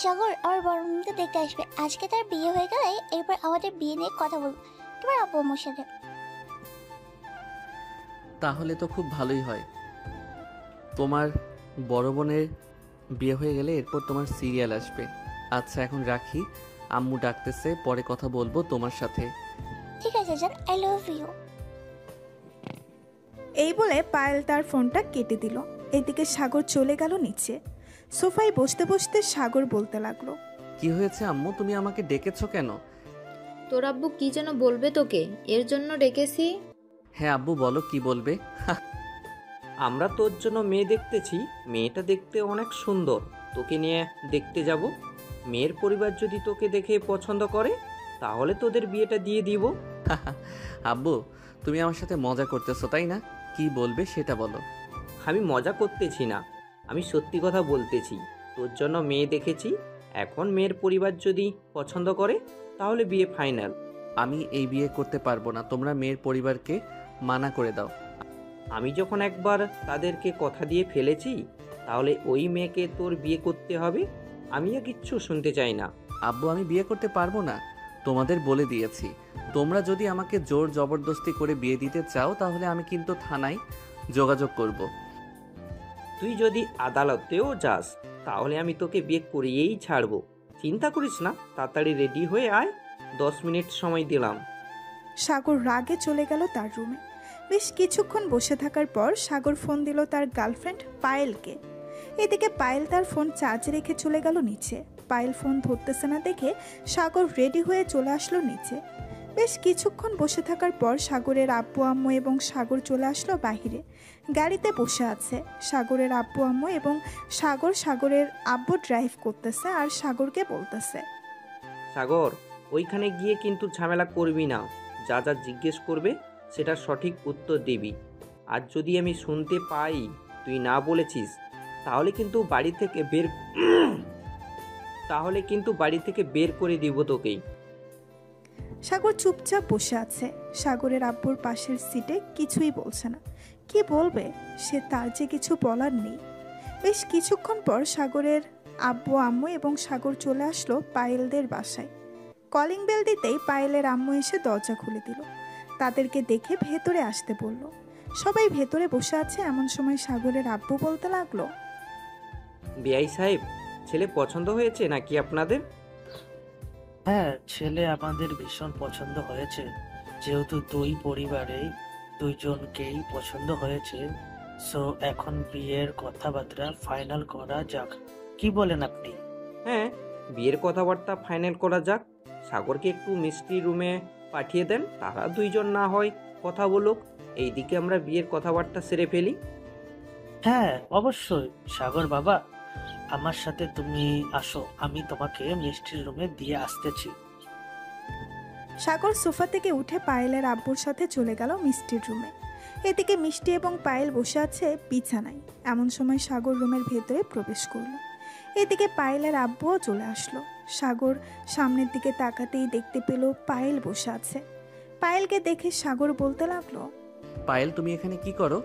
সাগর আমার বড় বোনকে দেখতে আসবে। আজকে তার বিয়ে হয়ে গেলে এরপর আমাদের বিয়ে নিয়ে কথা বলবো তোমার আব্বু আম্মুর সাথে। তাহলে তো খুব ভালোই হয়। তোমার বড় বোনের বিয়ে হয়ে গেলে এরপর তোমার সিরিয়াল আসবে। আচ্ছা এখন রাখি, আম্মু ডাকতেছে, পরে কথা বলবো তোমার সাথে। ঠিক আছে জান, আই লাভ ইউ। এই বলে পায়েল তার ফোনটা কেটে দিল। এদিকে সাগর চলে গেল নিচে। সোফায় বসতে বসতে সাগর বলতে লাগলো, কি হয়েছে আম্মু, তুমি আমাকে ডেকেছো কেন? তোর আব্বু কি যেন বলবে তোকে, এর জন্য ডেকেছি। হ্যাঁ আব্বু বলো, কি বলবে? আমরা তোর জন্য মেয়ে দেখতেছি। মেয়েটা দেখতে অনেক সুন্দর, তোকে নিয়ে দেখতে যাব। মেয়ের পরিবার যদি তোকে দেখে পছন্দ করে তাহলে তোদের বিয়েটা দিয়ে দিব। আব্বু তুমি আমার সাথে মজা করতেছো তাই না? কি বলবে সেটা বলো। আমি মজা করতেছি না, আমি সত্যি কথা বলতেছি। তোর জন্য মেয়ে দেখেছি, এখন মেয়ের পরিবার যদি পছন্দ করে তাহলে বিয়ে ফাইনাল। আমি এই বিয়ে করতে পারবো না, তোমরা মেয়ের পরিবারকে মানা করে দাও। আমি যখন একবার তাদেরকে কথা দিয়ে ফেলেছি তাহলে ওই মেয়েকে তোর বিয়ে করতে হবে। আমি আর কিচ্ছু শুনতে চাই না। আব্বু আমি বিয়ে করতে পারবো না, তোমাদের বলে দিয়েছি। তোমরা যদি আমাকে জোর জবরদস্তি করে বিয়ে দিতে চাও তাহলে আমি কিন্তু থানায় যোগাযোগ করব। তুই যদি আদালতেও যাস তাহলে আমি তোকে বিয়ে করিয়েই ছাড়বো। চিন্তা করিস না, তাড়াতাড়ি রেডি হয়ে আয়, 10 মিনিট সময় দিলাম। সাগর রাগে চলে গেল তার রুমে। বেশ কিছুক্ষণ বসে থাকার পর সাগর ফোন দিল তার গার্লফ্রেন্ড পায়েলকে। এদিকে পায়েল তার ফোন চার্জে রেখে চলে গেল নিচে। পায়েল ফোন ধরতেছে না দেখে সাগর রেডি হয়ে চলে আসলো নিচে। বেশ কিছুক্ষণ বসে থাকার পর সাগরের আব্বু আম্মু এবং সাগর চলে আসলো বাহিরে। গাড়িতে বসে আছে সাগরের আব্বু আম্মু এবং সাগরের আব্বু ড্রাইভ করতেছে আর সাগরকে বলতেছে, সাগর, ওইখানে গিয়ে কিন্তু ঝামেলা করবি না। যা যা জিজ্ঞেস করবে সেটা সঠিক উত্তর দিবি। আর যদি আমি শুনতে পাই তুই না বলেছিস তাহলে কিন্তু বাড়ি থেকে বের করে দিব তোকেই। সাগর চুপচাপ বসে আছে। সাগরের আব্বুর পাশের সিটে কিছুই বলছে না। কি বলবে সে, তার যে কিছু বলার নেই। বেশ কিছুক্ষণ পর সাগরের আব্বু আম্মু এবং সাগর চলে আসলো পায়েলদের বাসায়। কলিং বেল দিতেই পায়েলের আম্মু এসে দরজা খুলে দিল। তাদেরকে দেখে ভেতরে আসতে বলল। সবাই ভেতরে বসে আছে। এমন সময় সাগরের আব্বু বলতে লাগলো, বিআই সাহেব, ছেলে পছন্দ হয়েছে নাকি আপনাদের? হ্যাঁ, ছেলে আমাদের ভীষণ পছন্দ হয়েছে। যেহেতু দুই পরিবারেই দুইজনকেই পছন্দ হয়েছে, সো এখন বিয়ের কথাবার্তা ফাইনাল করা যাক। কি বলেন আপনি? হ্যাঁ, বিয়ের কথাবার্তা ফাইনাল করা যাক। সাগরকে একটু মিষ্টি রুমে পাঠিয়ে দেন, তারা দুইজন না হয় কথা বলুক, এইদিকে আমরা বিয়ের কথাবার্তা সেরে ফেলি। হ্যাঁ অবশ্যই। সাগর বাবা, আমার সাথে তুমি আসো, আমি তোমাকে মিষ্টির রুমে দিয়ে আসতেছি। সাগর সোফা থেকে উঠে পায়েলের আব্বুর সাথে চলে গেল মিষ্টির রুমে। এদিকে মিষ্টি এবং পায়েল বসে আছে বিছানায়। এমন সময় সাগর রুমের ভেতরে প্রবেশ করলো। এদিকে পায়েলের আব্বুও চলে আসলো। সাগর সামনের দিকে তাকাতেই দেখতে পেল পায়েল বসে আছে। পায়েলকে দেখে সাগর বলতে লাগলো, পায়েল তুমি এখানে কি করো?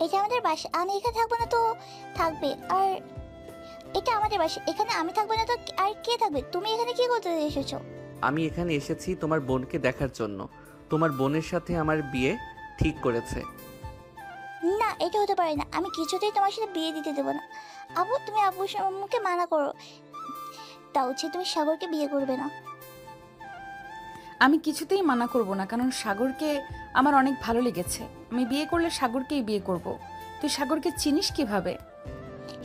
এটা আমাদের বাসা, আমি এখানে থাকবো না তো থাকবে? আর এটা আমাদের বাসা, এখানে আমি থাকবো না তো আর কে থাকবে? তুমি এখানে কি করতে এসেছো? আমি এখানে এসেছি তোমার বোনকে দেখার জন্য। তোমার বোনের সাথে আমার বিয়ে ঠিক করেছে। না, এটা হতে পারে না। আমি কিছুতেই তোমার সাথে বিয়ে দিতে দেবো না। আব্বু, তুমি আব্বুর মুখে মানা করো, তাও হচ্ছে তুমি সাগরকে বিয়ে করবে না। আমি কিছুতেই মানা করব না, কারণ সাগরকে আমার অনেক ভালো লেগেছে। আমি বিয়ে করলে সাগরকেই বিয়ে করব। তুই সাগরকে চিনিস কিভাবে?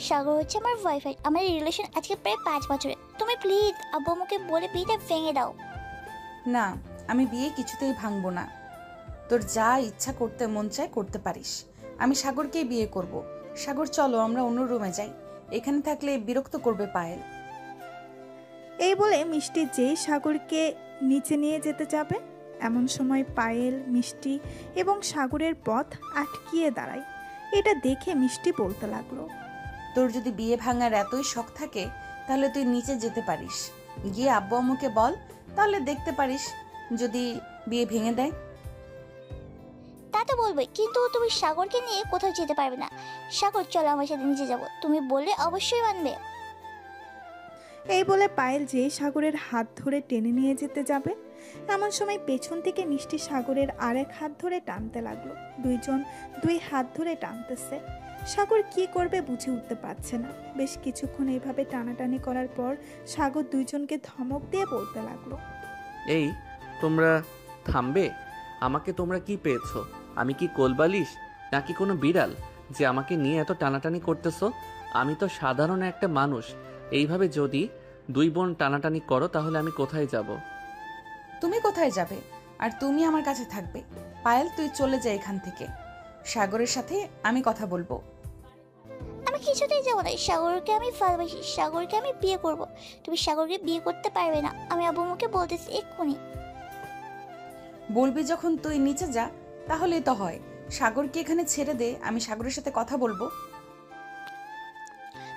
সাগর হচ্ছে আমার বয়ফ্রেন্ড। আমাদের রিলেশন আজকে প্রায় 5 বছরের। তুমি প্লিজ আব্বু আমাকে বলে বিয়েটা ভেঙে দাও। না, আমি বিয়ে কিছুতেই ভাঙবো না। তোর যা ইচ্ছা করতে মন চায় করতে পারিস। আমি সাগরকেই বিয়ে করব। সাগর চলো আমরা অন্য রুমে যাই, এখানে থাকলে বিরক্ত করবে পায়েল। এই বলে মিষ্টি যেই সাগরকে নিচে নিয়ে যেতে যাবে, এমন সময় পায়েল, মিষ্টি এবং সাগরের পথ আটকিয়ে দাঁড়ায়। এটা দেখে মিষ্টি বলতে লাগলো, তোর যদি বিয়ে ভাঙার এতই শখ থাকে তাহলে তুই নিচে যেতে পারিস, গিয়ে আব্বু আম্মুকে বল, তাহলে দেখতে পারিস যদি বিয়ে ভেঙে দেয়। তা তো বলবোই, কিন্তু তুমি সাগরকে নিয়ে কোথাও যেতে পারবে না। সাগর চলো আমার সাথে নিচে যাবো, তুমি বললে অবশ্যই মানবে। এই বলে পায়েল যেই সাগরের হাত ধরে টেনে নিয়ে যেতে যাবে, এমন সময় পেছন থেকে মিষ্টি সাগরের আরেক হাত ধরে টানতে লাগলো। দুইজন দুই হাত ধরে টানতেছে। সাগর কি করবে বুঝে উঠতে পারছে না। বেশ কিছুক্ষণ এইভাবে টানাটানি করার পর সাগর দুইজনকে ধমক দিয়ে বলতে লাগলো, এই তোমরা থামবে? আমাকে তোমরা কি পেয়েছো? আমি কি কোলবালিশ নাকি কোনো বিড়াল যে আমাকে নিয়ে এত টানাটানি করতেছো? আমি তো সাধারণ একটা মানুষ। এইভাবে যদি দুই বোন টানাটানি করো তাহলে আমি কোথায় যাব? তুমি কোথায় যাবে? আর তুমি আমার কাছে থাকবে। পায়েল, তুই চলে যা এখান থেকে। সাগরের সাথে আমি কথা বলবো। আমি কিছুতেই যাবো না। সাগরকে আমি ভালোবাসি, সাগরকে আমি বিয়ে করব। তুমি সাগরকে বিয়ে করতে পারবে না, আমি আব্বু আম্মুকে বলতেছি এক্ষুনি। বলবি যখন তুই নিচে যা, তাহলেই তো হয়। সাগরকে এখানে ছেড়ে দে, আমি সাগরের সাথে কথা বলবো।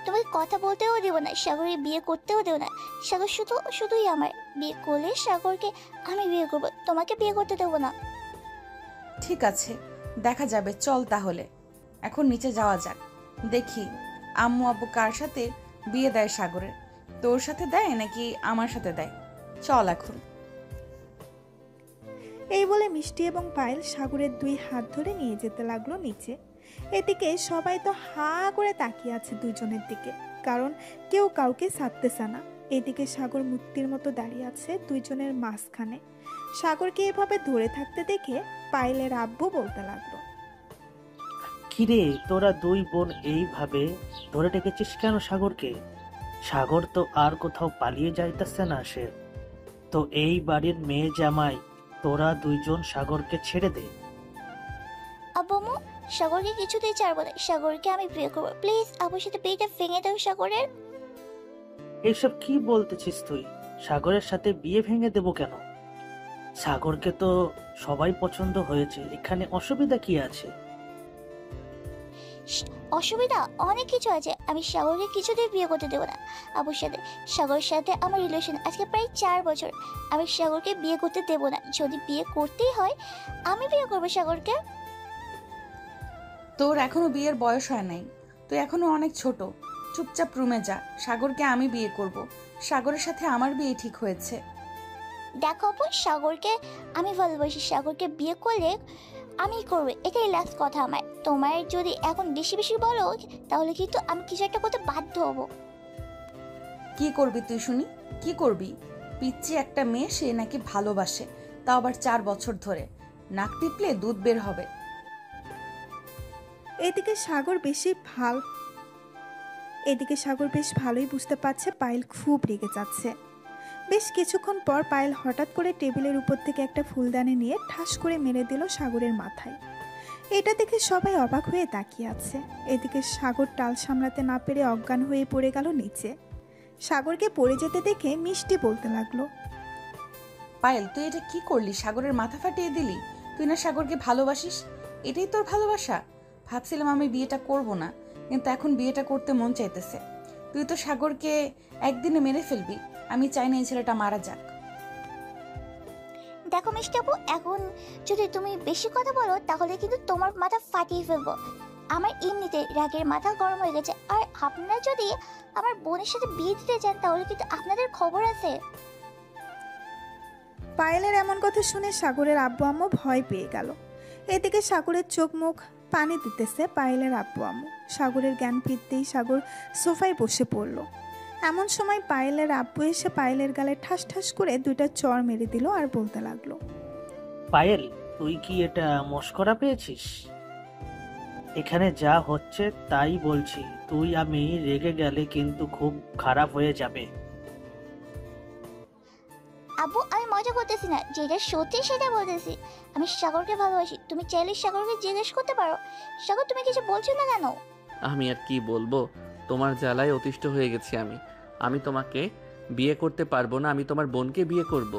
তোমাকে কথা বলতেও দেবো না, সাগরকে বিয়ে করতেও দেবো না। সাগর শুধুই আমার। বিয়ে করলে সাগরকে আমি বিয়ে করব, তোমাকে বিয়ে করতে দেবো না। ঠিক আছে, দেখা যাবে। চল তাহলে এখন নিচে যাওয়া যাক। দেখি আম্মু আব্বু কার সাথে বিয়ে দেয় সাগরের। তোর সাথে দেয় নাকি আমার সাথে দেয়? চল এখন। এই বলে মিষ্টি এবং পায়েল সাগরের দুই হাত ধরে নিয়ে যেতে লাগলো নিচে। এদিকে সবাই তো হা করে তাকিয়ে আছে দুজনের দিকে, কারণ কেউ কাউকে ছাড়তেছে না। এদিকে সাগর মূর্তির মতো দাঁড়িয়ে আছে দুইজনের মাঝখানে। সাগরকে এভাবে ধরে থাকতে দেখে পায়েলের আব্বু বলতে লাগলো, কিরে, তোরা দুই বোন এইভাবে ধরে রেখেছিস কেন সাগরকে? সাগর তো আর কোথাও পালিয়ে যাইতেছে না। সে তো এই বাড়ির মেয়ে জামাই। তোরা দুইজন সাগরকে ছেড়ে দে। আব্বু আম্মু, সাগরকে কিছুতেই ছাড়বো না। সাগরকে আমি বিয়ে করবো। প্লিজ আব্বুর সাথে বিয়েটা ভেঙে দাও সাগরের। এসব কি বলতেছিস তুই? সাগরের সাথে বিয়ে ভেঙে দেবো কেন? সাগরকে তো সবাই পছন্দ হয়েছে, এখানে অসুবিধা কি আছে? অসুবিধা অনেক কিছু আছে। আমি সাগরকে কিছুতেই বিয়ে করতে দেবো না আব্বুর সাথে। সাগরের সাথে আমার রিলেশন আজকে প্রায় 4 বছর। আমি সাগরকে বিয়ে করতে দেবো না। যদি বিয়ে করতেই হয় আমি বিয়ে করবো সাগরকে। তোর এখনো বিয়ের বয়স হয় নাই, তুই এখনো অনেক ছোট। চুপচাপ রুমে যা। সাগরকে আমি বিয়ে করব। সাগরের সাথে আমার বিয়ে ঠিক হয়েছে। দেখো আপু, সাগরকে আমি ভালোবাসি। সাগরকে বিয়ে করলে আমি করবো, এটাই লাস্ট কথা আমার। তোমার যদি এখন বেশি বেশি বলো তাহলে কিন্তু আমি কিছু একটা করতে বাধ্য হব। কি করবি তুই শুনি? কি করবি? পিচ্ছি একটা মেয়ে, সে নাকি ভালোবাসে, তাও আবার 4 বছর ধরে। নাক টিপলে দুধ বের হবে। এদিকে সাগর বেশ ভালোই বুঝতে পারছে পায়েল খুব রেগে যাচ্ছে। বেশ কিছুক্ষণ পর পায়েল হঠাৎ করে টেবিলের উপর থেকে একটা ফুলদানি নিয়ে ঠাস করে মেরে দিল সাগরের মাথায়। এটা দেখে সবাই অবাক হয়ে তাকিয়ে আছে। এদিকে সাগর টাল সামলাতে না পেরে অজ্ঞান হয়ে পড়ে গেল নিচে। সাগরকে পড়ে যেতে দেখে মিষ্টি বলতে লাগলো, পায়েল, তুই এটা কি করলি? সাগরের মাথা ফাটিয়ে দিলি। তুই না সাগরকে ভালোবাসিস? এটাই তোর ভালোবাসা? ভাবছিলাম আমি বিয়েটা করব না, কিন্তু এখন বিয়েটা করতে মন চাইতেছে। তুই তো সাগরকে একদিনে মেরে ফেলবি। আমি চাই না এই ছেলেটা মারা যাক। দেখো মিষ্টি আপু, এখন যদি তুমি বেশি কথা বলো তাহলে কিন্তু তোমার মাথা ফাটিয়ে ফেলবো। আমার এমনিতে রাগের মাথা গরম হয়ে গেছে। আর আপনারা যদি আমার বোনের সাথে বিয়ে দিতে চান তাহলে কিন্তু আপনাদের খবর আছে। পায়েলের এমন কথা শুনে সাগরের আব্বু আম্মু ভয় পেয়ে গেল। এদিকে সাগরের চোখ মুখ পানি দিতেছে পায়েলের আব্বু আম্মু। সাগরের জ্ঞান ফিরতেই সাগর সোফায় বসে পড়ল। এমন সময় পায়েলের আব্বু এসে পায়েলের গালে ঠাস ঠাস করে 2টা চড় মেরে দিল আর বলতে লাগলো, পায়েল, তুই কি এটা মস্করা পেয়েছিস? এখানে যা হচ্ছে তাই বলছি। তুই আমি রেগে গেলে কিন্তু খুব খারাপ হয়ে যাবে। আব্বু, আমি মজা করতেছি না, যেটা সত্যি সেটা বলতেছি। আমি সাগরকে ভালোবাসি। তুমি চাইলে সাগরকে জিজ্ঞেস করতে পারো। সাগর, তুমি কিছু বলছো না কেন? আমি আর কি বলবো, তোমার জ্বালায় অতিষ্ঠ হয়ে গেছি আমি তোমাকে বিয়ে করতে পারবো না। আমি তোমার বোনকে বিয়ে করব।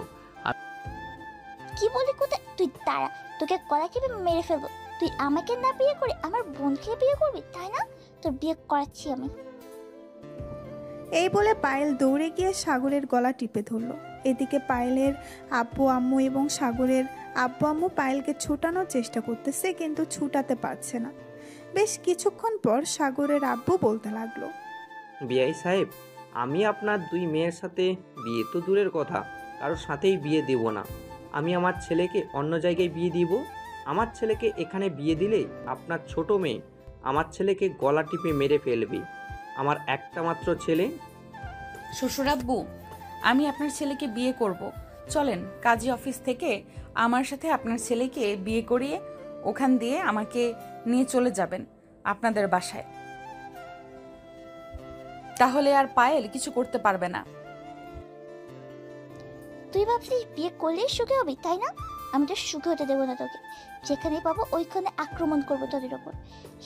কি বলি কোথায়? তুই দাঁড়া, তোকে কলা খেপে মেরে ফেলবো। তুই আমাকে না বিয়ে করে আমার বোনকে বিয়ে করবি, তাই না? তোর বিয়ে করাচ্ছি আমি। এই বলে পায়েল দৌড়ে গিয়ে সাগরের গলা টিপে ধরল। এদিকে পায়েলের আব্বু আম্মু এবং সাগরের আব্বু আম্মু পায়েলকে ছুটানোর চেষ্টা করতেছে, কিন্তু ছুটাতে পারছে না। বেশ কিছুক্ষণ পর সাগরের আব্বু বলতে লাগলো, বিআই সাহেব, আমি আপনার দুই মেয়ের সাথে বিয়ে তো দূরের কথা, কারোর সাথেই বিয়ে দেব না। আমি আমার ছেলেকে অন্য জায়গায় বিয়ে দিব। আমার ছেলেকে এখানে বিয়ে দিলে আপনার ছোট মেয়ে আমার ছেলেকে গলা টিপে মেরে ফেলবে। আমার একটা মাত্র ছেলে। শ্বশুরাব্বু, আমি আপনার ছেলেকে বিয়ে করব। চলেন কাজী অফিস থেকে আমার সাথে আপনার ছেলেকে বিয়ে করিয়ে ওখান দিয়ে আমাকে নিয়ে চলে যাবেন আপনাদের বাসায়। তাহলে আর পায়েল কিছু করতে পারবে না। তুই ভাবছিস বিয়ে করলেই সুখী হবি, তাই না? আমি তো সুখী হতে দেবো না তোকে। যেখানে পাবো ওইখানে আক্রমণ করবো তোদের ওপর।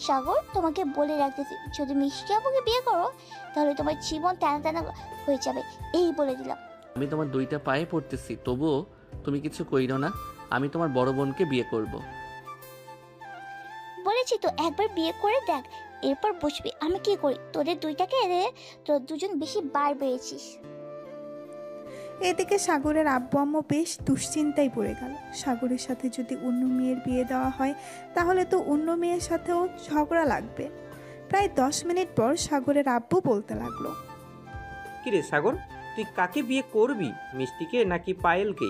সাগর, তোমাকে বলে রাখতেছি, যদি মিষ্টি আপুকে বিয়ে করো তাহলে তোমার জীবন টানা টানা হয়ে যাবে, এই বলে দিলাম। আমি তোমার দুইটা পায়ে পড়তেছি, তবুও তুমি কিছু কইরো না। আমি তোমার বড় বোনকে বিয়ে করব। বলেছি তো, একবার বিয়ে করে দেখ, এরপর বুঝবি আমি কি করি। তোদের দুইটাকে এনে তোর দুজন বেশি বার বেড়েছিস। এদিকে সাগরের আব্বু আম্মু বেশ দুশ্চিন্তায় পড়ে গেল। সাগরের সাথে যদি অন্য মেয়ের বিয়ে দেওয়া হয় তাহলে তো অন্য মেয়ের সাথেও ঝগড়া লাগবে। প্রায় 10 মিনিট পর সাগরের আব্বু বলতে লাগলো, কিরে সাগর, তুই কাকে বিয়ে করবি, মিষ্টিকে নাকি পায়েলকে?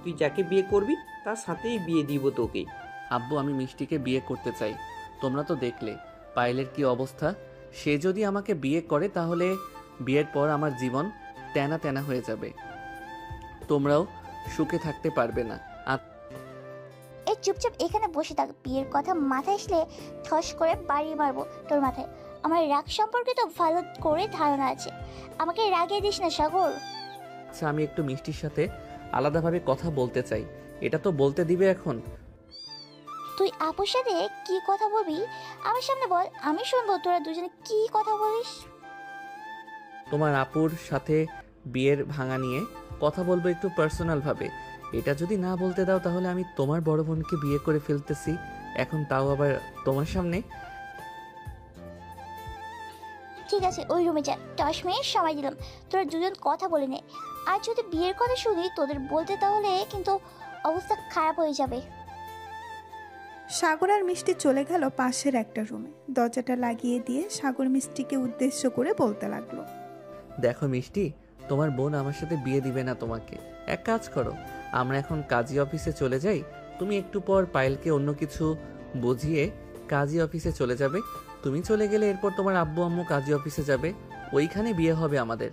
তুই যাকে বিয়ে করবি তার সাথেই বিয়ে দিব তোকে। আব্বু, আমি মিষ্টিকে বিয়ে করতে চাই। তোমরা তো দেখলে পায়েলের কি অবস্থা। সে যদি আমাকে বিয়ে করে তাহলে বিয়ের পর আমার জীবন তেনা তেনা হয়ে যাবে, তোমরাও সুখে থাকতে পারবে না। এই চুপচাপ এখানে বসে থাক, বিয়ের কথা মাথায় আসলে ঠস করে বাড়ি মারবো তোর মাথায়। আমার রাগ সম্পর্কে তো ভালো করে ধারণা আছে, আমাকে রাগিয়ে দিস না সাগর। আচ্ছা, আমি একটু মিষ্টির সাথে আলাদাভাবে কথা বলতে চাই, এটা তো বলতে দিবে এখন? তুই আপুর সাথে কি কথা বলবি আমার সামনে বল, আমি শুনবো তোরা দুজনে কি কথা বলিস। তোমার আপুর সাথে বিয়ের ভাঙা নিয়ে কথা বলবো একটু পার্সোনালভাবে। এটা যদি না বলতে দাও তাহলে আমি তোমার বড় বোনকে বিয়ে করে ফেলতেছি, এখন তাও আবার তোমার সামনে। ঠিক আছে, ওই রুমে যা, 10 মিনিট সময় দিলাম, তোরা দুজন কথা বলে নে। আর যদি বিয়ের কথা শুনি তোদের বলতে তাহলে কিন্তু অবস্থা খারাপ হয়ে যাবে। সাগর আর মিষ্টি চলে গেল পাশের একটা রুমে। দরজাটা লাগিয়ে দিয়ে সাগর মিষ্টিকে উদ্দেশ্য করে বলতে লাগলো, দেখো মিষ্টি, তোমার বোন আমার সাথে বিয়ে দিবে না তোমাকে। এক কাজ করো, আমরা এখন কাজী অফিসে চলে যাই। তুমি একটু পর পায়েলকে অন্য কিছু বুঝিয়ে কাজী অফিসে চলে যাবে। তুমি চলে গেলে এরপর তোমার আব্বু আম্মু কাজী অফিসে যাবে, ওইখানে বিয়ে হবে আমাদের।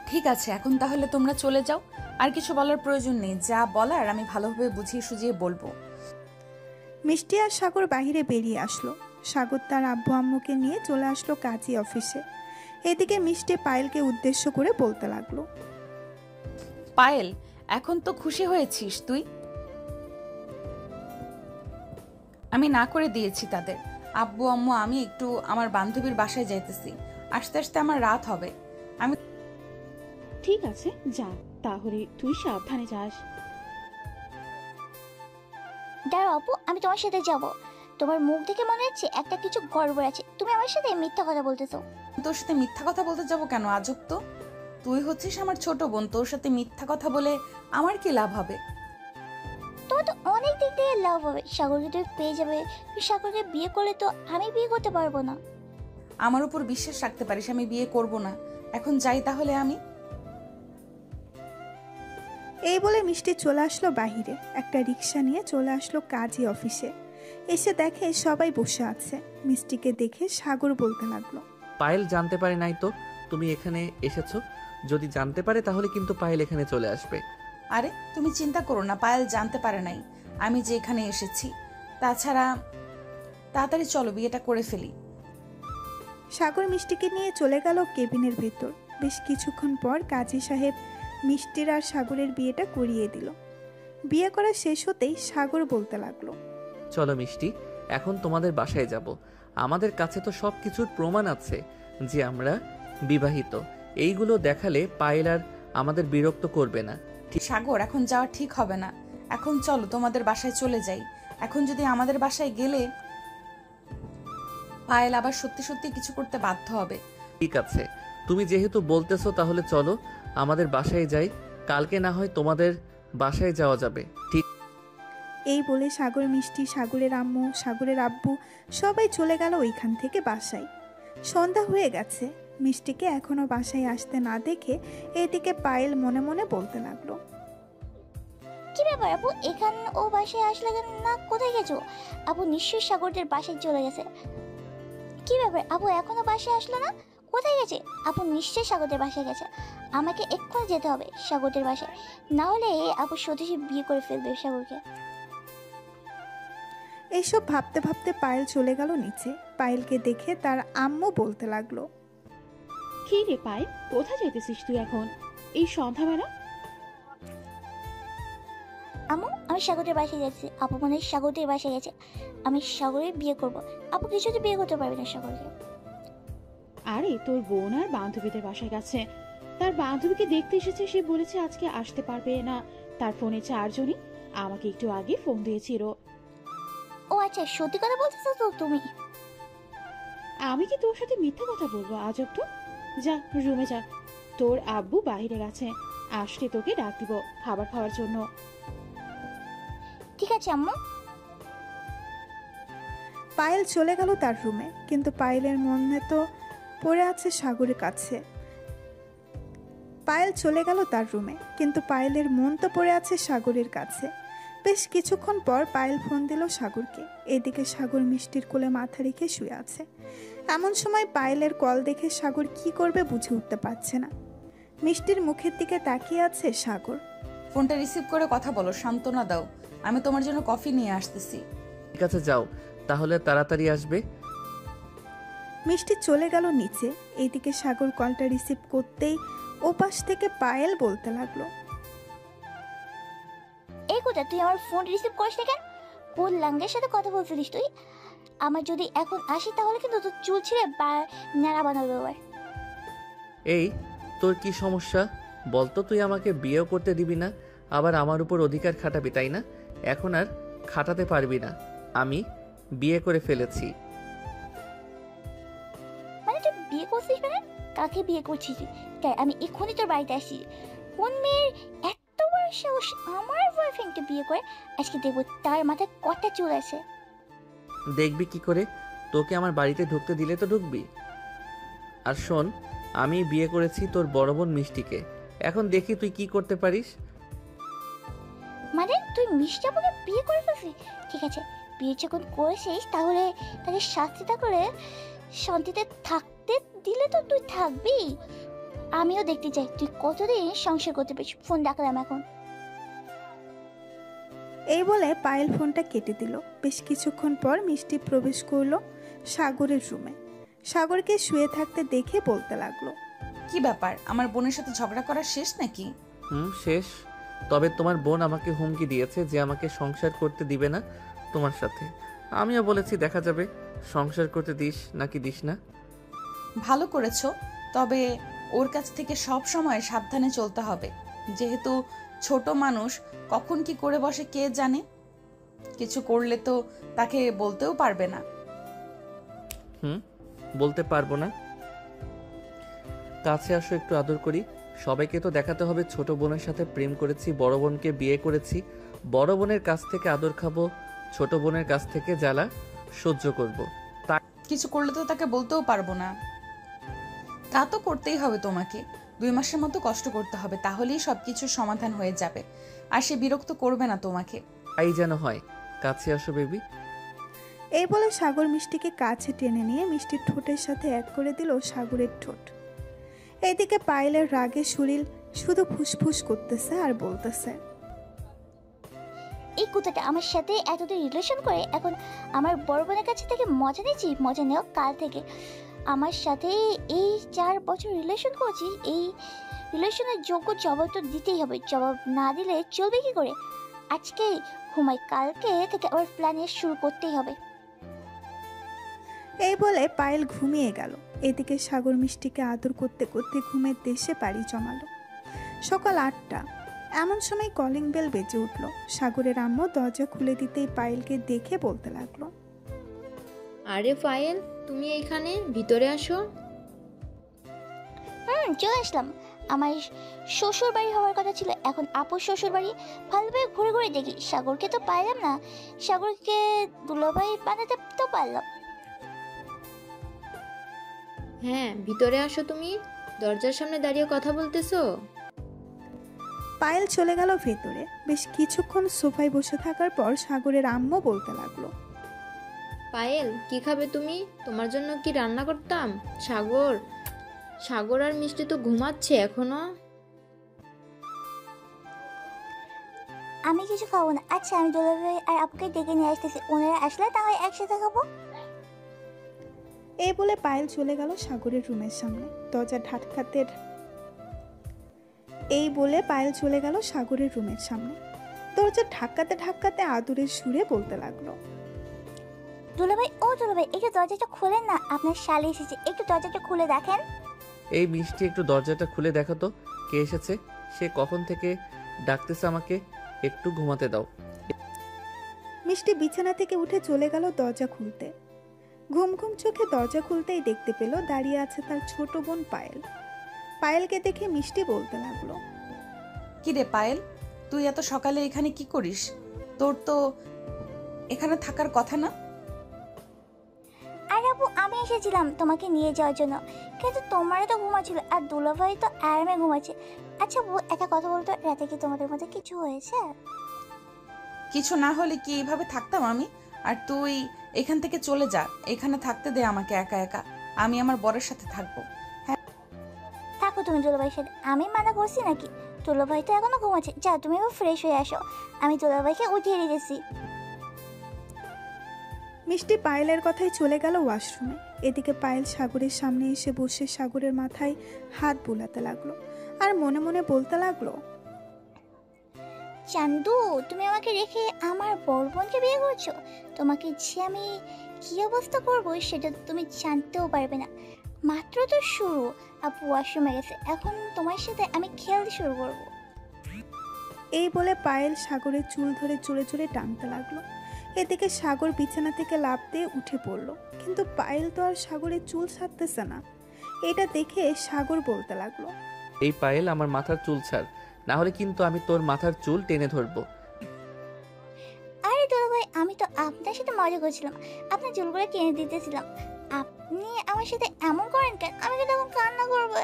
ঠিক আছে, এখন তাহলে তোমরা চলে যাও। আর কিছু বলার প্রয়োজন নেই, যা বলার আমি ভালোভাবে বুঝিয়ে সুঝিয়ে বলবো। মিষ্টি আর সাগর বাইরে বেরিয়ে আসলো। সাগর তার আব্বু আম্মুকে নিয়ে চলে আসলো কাজী অফিসে। এদিকে মিষ্টি পায়েলকে উদ্দেশ্য করে বলতে লাগলো, পায়েল, এখন তো খুশি হয়েছিস তুই? আমি না করে দিয়েছি তাদের। আব্বু আম্মু আমি একটু আমার বান্ধবীর বাসায় যাইতেছি, আস্তে আস্তে আমার রাত হবে। ঠিক আছে যা, তাহলে তুই সাবধানে যাস। দাঁড়াও আপু, আমি তোমার সাথে যাব। তোমার মুখ দেখে মনে হচ্ছে একটা কিছু গড়বড় আছে, তুমি আমার সাথে মিথ্যা কথা বলতেছো। তোর সাথে মিথ্যা কথা বলতে যাব কেন? আজব তো, তুই হচ্ছিস আমার ছোট বোন, তোর সাথে মিথ্যা কথা বলে আমার কি লাভ হবে? তোমার তো অনেক দিক থেকে লাভ হবে, সাগরকে তুমি পেয়ে যাবে। তুমি সাগরকে বিয়ে করলে তো আমি বিয়ে করতে পারবো না। আমার উপর বিশ্বাস রাখতে পারিস, আমি বিয়ে করব না। এখন যাই তাহলে আমি। এই বলে মিষ্টি চলে আসলো বাহিরে। একটা রিক্সা নিয়ে চলে আসলো কাজী অফিসে। এসে দেখে সবাই বসে আছে। মিষ্টিকে দেখে সাগর বলতে লাগলো, পায়েল জানতে পারে নাই তো তুমি এখানে এসেছো। যদি জানতে পারে তাহলে কিন্তু পায়েল এখানে চলে আসবে। আরে তুমি চিন্তা করো না, পায়েল জানতে পারে নাই আমি যে এখানে এসেছি। তাছাড়া তাড়াতাড়ি চলো বিয়েটা করে ফেলি। সাগর মিষ্টিকে নিয়ে চলে গেল কেবিনের ভেতর। বেশ কিছুক্ষণ পর কাজী সাহেব মিষ্টির আর সাগরের বিয়েটা করিয়ে দিল। বিয়ে করা শেষ হতেই সাগর বলতে লাগলো, চলো মিষ্টি, এখন তোমাদের বাসায় যাব। আমাদের কাছে তো সব কিছুর প্রমাণ আছে যে আমরা বিবাহিত। এইগুলো দেখালে পায়েল আর আমাদের বিরক্ত করবে না। সাগর, এখন যাওয়া ঠিক হবে না। এখন চলো তোমাদের বাসায় চলে যাই। এখন যদি আমাদের বাসায় গেলে পায়েল আবার সত্যি সত্যি কিছু করতে বাধ্য হবে। ঠিক আছে, তুমি যেহেতু বলতেছো তাহলে চলো আমাদের বাসায় যাই। কালকে না হয় তোমাদের বাসায় যাওয়া যাবে। ঠিক। এই বলে সাগর মিষ্টি, সাগরের আম্মু, সাগরের আব্বু সবাই চলে গেল ওইখান থেকে বাসায়। সন্ধ্যা হয়ে গেছে। মিষ্টিকে এখনো বাসায় আসতে না দেখে এদিকে পায়েল মনে মনে বলতে লাগলো। কি ব্যাপার আপু, এখান ও বাসায় আসলে কেন না? কোথায় গেছো? আপু নিশ্চয়ই সাগরদের বাসায় চলে গেছে। কি ব্যাপার আপু, এখনো বাসায় আসলো না? কোথায় গেছে? আপু নিশ্চয়ই সাগরদের বাসায় গেছে। আমাকে এক্ষুনি যেতে হবে সাগরদের বাসায়, না হলে আপু সত্যি বিয়ে করে ফেলবে সাগরকে। এইসব ভাবতে ভাবতে পায়েল চলে গেল নিচে। পায়েলকে দেখে তার আম্মু বলতে লাগলো। কি রে পায়েল, কোথায় যাইতেছিস তুই এখন এই সন্ধ্যাবেলা? আমু, আমি সাগরের বাসায় যাচ্ছি। আপু মনে হয় সাগরদের বাসায় গেছে। আমি সাগরের বিয়ে করব। আপু কিছুতে বিয়ে করতে পারবে না সাগরকে। আরে তোর বোন আর বান্ধবীদের বাসায় গেছে, তার বান্ধবীকে দেখতে এসেছে। সে বলেছে আজকে আসতে পারবে না, তার ফোনে চারজনই। আমাকে একটু আগে ফোন দিয়েছিল। ও আচ্ছা, সত্যি কথা বলতেছো তো তুমি? আমি কি তোর সাথে মিথ্যা কথা বলবো? আজব তো। যা রুমে যা, তোর আব্বু বাইরে গেছে, আসলে তোকে ডাক দিব খাবার খাওয়ার জন্য। ঠিক আছে আম্মু। পায়েল চলে গেল তার রুমে, কিন্তু পায়েলের মনে তো পড়ে আছে সাগরের কাছে। পায়েল চলে গেল তার রুমে, কিন্তু পায়েলের মন তো পড়ে আছে সাগরের কাছে। বেশ কিছুক্ষণ পর পায়েল ফোন দিল সাগরকে। এদিকে সাগর মিষ্টির কোলে মাথা রেখে শুয়ে আছে। এমন সময় পায়েলের কল দেখে সাগর কি করবে বুঝে উঠতে পারছে না। মিষ্টির মুখের দিকে তাকিয়ে আছে সাগর। ফোনটা রিসিভ করে কথা বলো, সান্ত্বনা দাও। আমি তোমার জন্য কফি নিয়ে আসতেছি। ঠিক আছে যাও, তাহলে তাড়াতাড়ি আসবে। মিষ্টি চলে গেল নিচে। এইদিকে সাগর কলটা রিসিভ করতেই ওপাশ থেকে পায়েল বলতে লাগলো। এই কোথা, তুই আমার ফোন রিসিভ করিস না কেন? কোন লাঙ্গের সাথে কথা বলছিস তুই? আমার যদি এখন আসি তাহলে কিন্তু তোর চুল ছিঁড়ে ন্যাড়া বানাবো এবার। এই তোর কি সমস্যা বলতো? তুই আমাকে বিয়েও করতে দিবি না, আবার আমার উপর অধিকার খাটাবি, তাই না? এখন আর খাটাতে পারবি না, আমি বিয়ে করে ফেলেছি। মানে তুই বিয়ে করছিস? মানে কাকে বিয়ে করছিস তুই? তাই আমি এক্ষুনি তোর বাড়িতে আসি। কোন মেয়ের এত বড় সাহস আমার বয়ফ্রেন্ডকে বিয়ে করে? আজকে দেখবো তার মাথায় কটা চুল আছে। দেখবি কি করে? তোকে আমার বাড়িতে ঢুকতে দিলে তো ঢুকবি। আর শোন, আমি বিয়ে করেছি তোর বড় বোন মিষ্টিকে। এখন দেখি তুই কি করতে পারিস। মানে তুই মিষ্টি আপুকে বিয়ে করে ফেলছিস? ঠিক আছে, বিয়ে যখন করেছিস তাহলে তাকে শাস্তিটা করে শান্তিতে থাকতে দিলে তো তুই থাকবি। আমিও দেখতে চাই তুই কতদিন সংসার করতে পারিস। ফোন রাখলাম এখন। এই বলে পায়েল ফোনটা কেটে দিল। বেশ কিছুক্ষণ পর মিষ্টি প্রবেশ করলো সাগরের রুমে। সাগরকে শুয়ে থাকতে দেখে বলতে লাগলো। কি ব্যাপার, আমার বোনের সাথে ঝগড়া করা শেষ নাকি? শেষ। তবে তোমার বোন আমাকে হুমকি দিয়েছে যে আমাকে সংসার করতে দিবে না তোমার সাথে। আমিও বলেছি দেখা যাবে সংসার করতে দিস নাকি দিস না। ভালো করেছো, তবে ওর কাছ থেকে সব সময় সাবধানে চলতে হবে। যেহেতু ছোট মানুষ, কখন কি করে বসে কে জানে। কিছু করলে তো তাকে বলতেও পারবে না। বলতে পারবো না। কাছে আসো, একটু আদর করি। সবাইকে তো দেখাতে হবে ছোট বোনের সাথে প্রেম করেছি, বড় বোনকে বিয়ে করেছি। বড় বোনের কাছ থেকে আদর খাবো, ছোট বোনের কাছ থেকে জ্বালা সহ্য করব। কিছু করলে তো তাকে বলতেও পারবো না। তা তো করতেই হবে তোমাকে। 2 মাসের মতো কষ্ট করতে হবে, তাহলেই সবকিছুর সমাধান হয়ে যাবে। আর সে বিরক্ত করবে না তোমাকে। তাই যেন হয়। কাছে আসো বেবি। এই বলে সাগর মিষ্টিকে কাছে টেনে নিয়ে মিষ্টির ঠোঁটের সাথে এক করে দিল সাগরের ঠোঁট। এইদিকে পায়েলের রাগে শরীর শুধু ফুসফুস করতেছে আর বলতেছে, এই কুত্তাটা আমার সাথে এতদিন রিলেশন করে এখন আমার বড় বোনের কাছে থেকে মজা নিয়েছি। মজা নেও কাল থেকে। আমার সাথে এই 4 বছর রিলেশন করছি, এই রিলেশনের যোগ্য জবাব তো দিতেই হবে। জবাব না দিলে চলবে কি করে? আজকে ঘুমাই, কালকে থেকে আবার প্ল্যানিং শুরু করতেই হবে। এই বলে পায়েল ঘুমিয়ে গেল। এদিকে সাগর মিষ্টিকে আদর করতে করতে ঘুমের দেশে পাড়ি জমালো। সকাল 8টা। এমন সময় কলিং বেল বেজে উঠল। সাগরের আম্মু দরজা খুলে দিতেই পায়েলকে দেখে বলতে লাগলো। আরে পায়েল, তুমি এইখানে, ভিতরে আসো। চলে আসলাম। আমার শ্বশুর বাড়ি হওয়ার কথা ছিল, এখন আপুর শ্বশুর বাড়ি। ভালোভাবে ঘুরে ঘুরে দেখি। সাগরকে তো পাইলাম না, সাগরকে দুলাভাই বানাতে তো পারলাম। হ্যাঁ, ভিতরে আসো। তুমি দরজার সামনে দাঁড়িয়ে কথা বলতেছো? পায়েল চলে গেল ভেতরে। বেশ কিছুক্ষণ সোফায় বসে থাকার পর সাগরের আম্মু বলতে লাগলো, পায়েল, কি খাবে তুমি? তোমার জন্য কি রান্না করতাম? সাগর সাগর আর মিষ্টি তো ঘুমাচ্ছে এখনো। আমি কিছু খাবো না। আচ্ছা, আমি দুলাভাই আর আপুকে ডেকে নিয়ে আসতেছি, ওনারা আসলে তাহলে একসাথে খাবো। এই বলে পায়েল চলে গেল সাগরের রুমের সামনে। দরজা ধাক্কাতে ধাক্কাতে আদুরের সুরে বলতে লাগলো, দুলাভাই, ও দুলাভাই, একটু দরজাটা খোলেন না, আপনার শালি এসেছে, একটু দরজাটা খুলে দেখেন। এই মিষ্টি, একটু দরজাটা খুলে দেখো তো কে এসেছে। সে কখন থেকে ডাকতেছে আমাকে, একটু ঘুমাতে দাও। মিষ্টি বিছানা থেকে উঠে চলে গেল দরজা খুলতে। ঘুম ঘুম চোখে দরজা খুলতেই দেখতে পেল দাঁড়িয়ে আছে তার ছোট বোন পায়েল। পায়েলকে দেখে মিষ্টি বলতে লাগলো, কি রে পায়েল, তুই এত সকালে এখানে কি করিস? তোর তো এখানে থাকার কথা না। আর আপু, আমি এসেছিলাম তোমাকে নিয়ে যাওয়ার জন্য, কিন্তু তোমারও তো ঘুমাচ্ছিল আর দুলাভাই তো আরামে ঘুমাচ্ছে। আচ্ছা বউ, একটা কথা বলতো, রাতে কি তোমাদের মধ্যে কিছু হয়েছে? কিছু না হলে কি এইভাবে থাকতাম আমি? আর তুই এখান থেকে চলে যা, এখানে থাকতে দে আমাকে একা একা। আমি আমার বরের সাথে থাকবো। থাকো তুমি দুলাভাইয়ের সাথে, আমি মানা করছি নাকি? দুলাভাই তো এখনো ঘুমাচ্ছে, যাও তুমি এবার ফ্রেশ হয়ে আসো, আমি দুলাভাইকে উঠিয়ে দিতেছি। মিষ্টি পায়েলের কথাই চলে গেল ওয়াশরুমে। এদিকে পায়েল সাগরের সামনে এসে বসে সাগরের মাথায় হাত বুলাতে লাগলো আর মনে মনে বলতে লাগলো, চান্দু, তুমি আমাকে রেখে আমার বড় বোনকে বিয়ে করছো? তোমাকে যে আমি কি অবস্থা করবো সেটা তুমি জানতেও পারবে না। মাত্র তো শুরু, আপু ওয়াশরুমে গেছে, এখন তোমার সাথে আমি খেলতে শুরু করবো। এই বলে পায়েল সাগরের চুল ধরে জোরে জোরে টানতে লাগলো। এদিকে সাগর বিছানা থেকে লাফ দিয়ে উঠে পড়লো, কিন্তু পায়েল তো আর সাগরের চুল ছাড়তেছে না। এটা দেখে সাগর বলতে লাগলো, এই পায়েল, আমার মাথার চুল ছাড়, না হলে কিন্তু আমি তোর মাথার চুল টেনে ধরবো। আরে দুলাভাই, আমি তো আপনার সাথে মজা করছিলাম, আপনার চুলগুলো টেনে দিতেছিলাম, আপনি আমার সাথে এমন করেন কেন? আমি কি তখন কান্না করবো?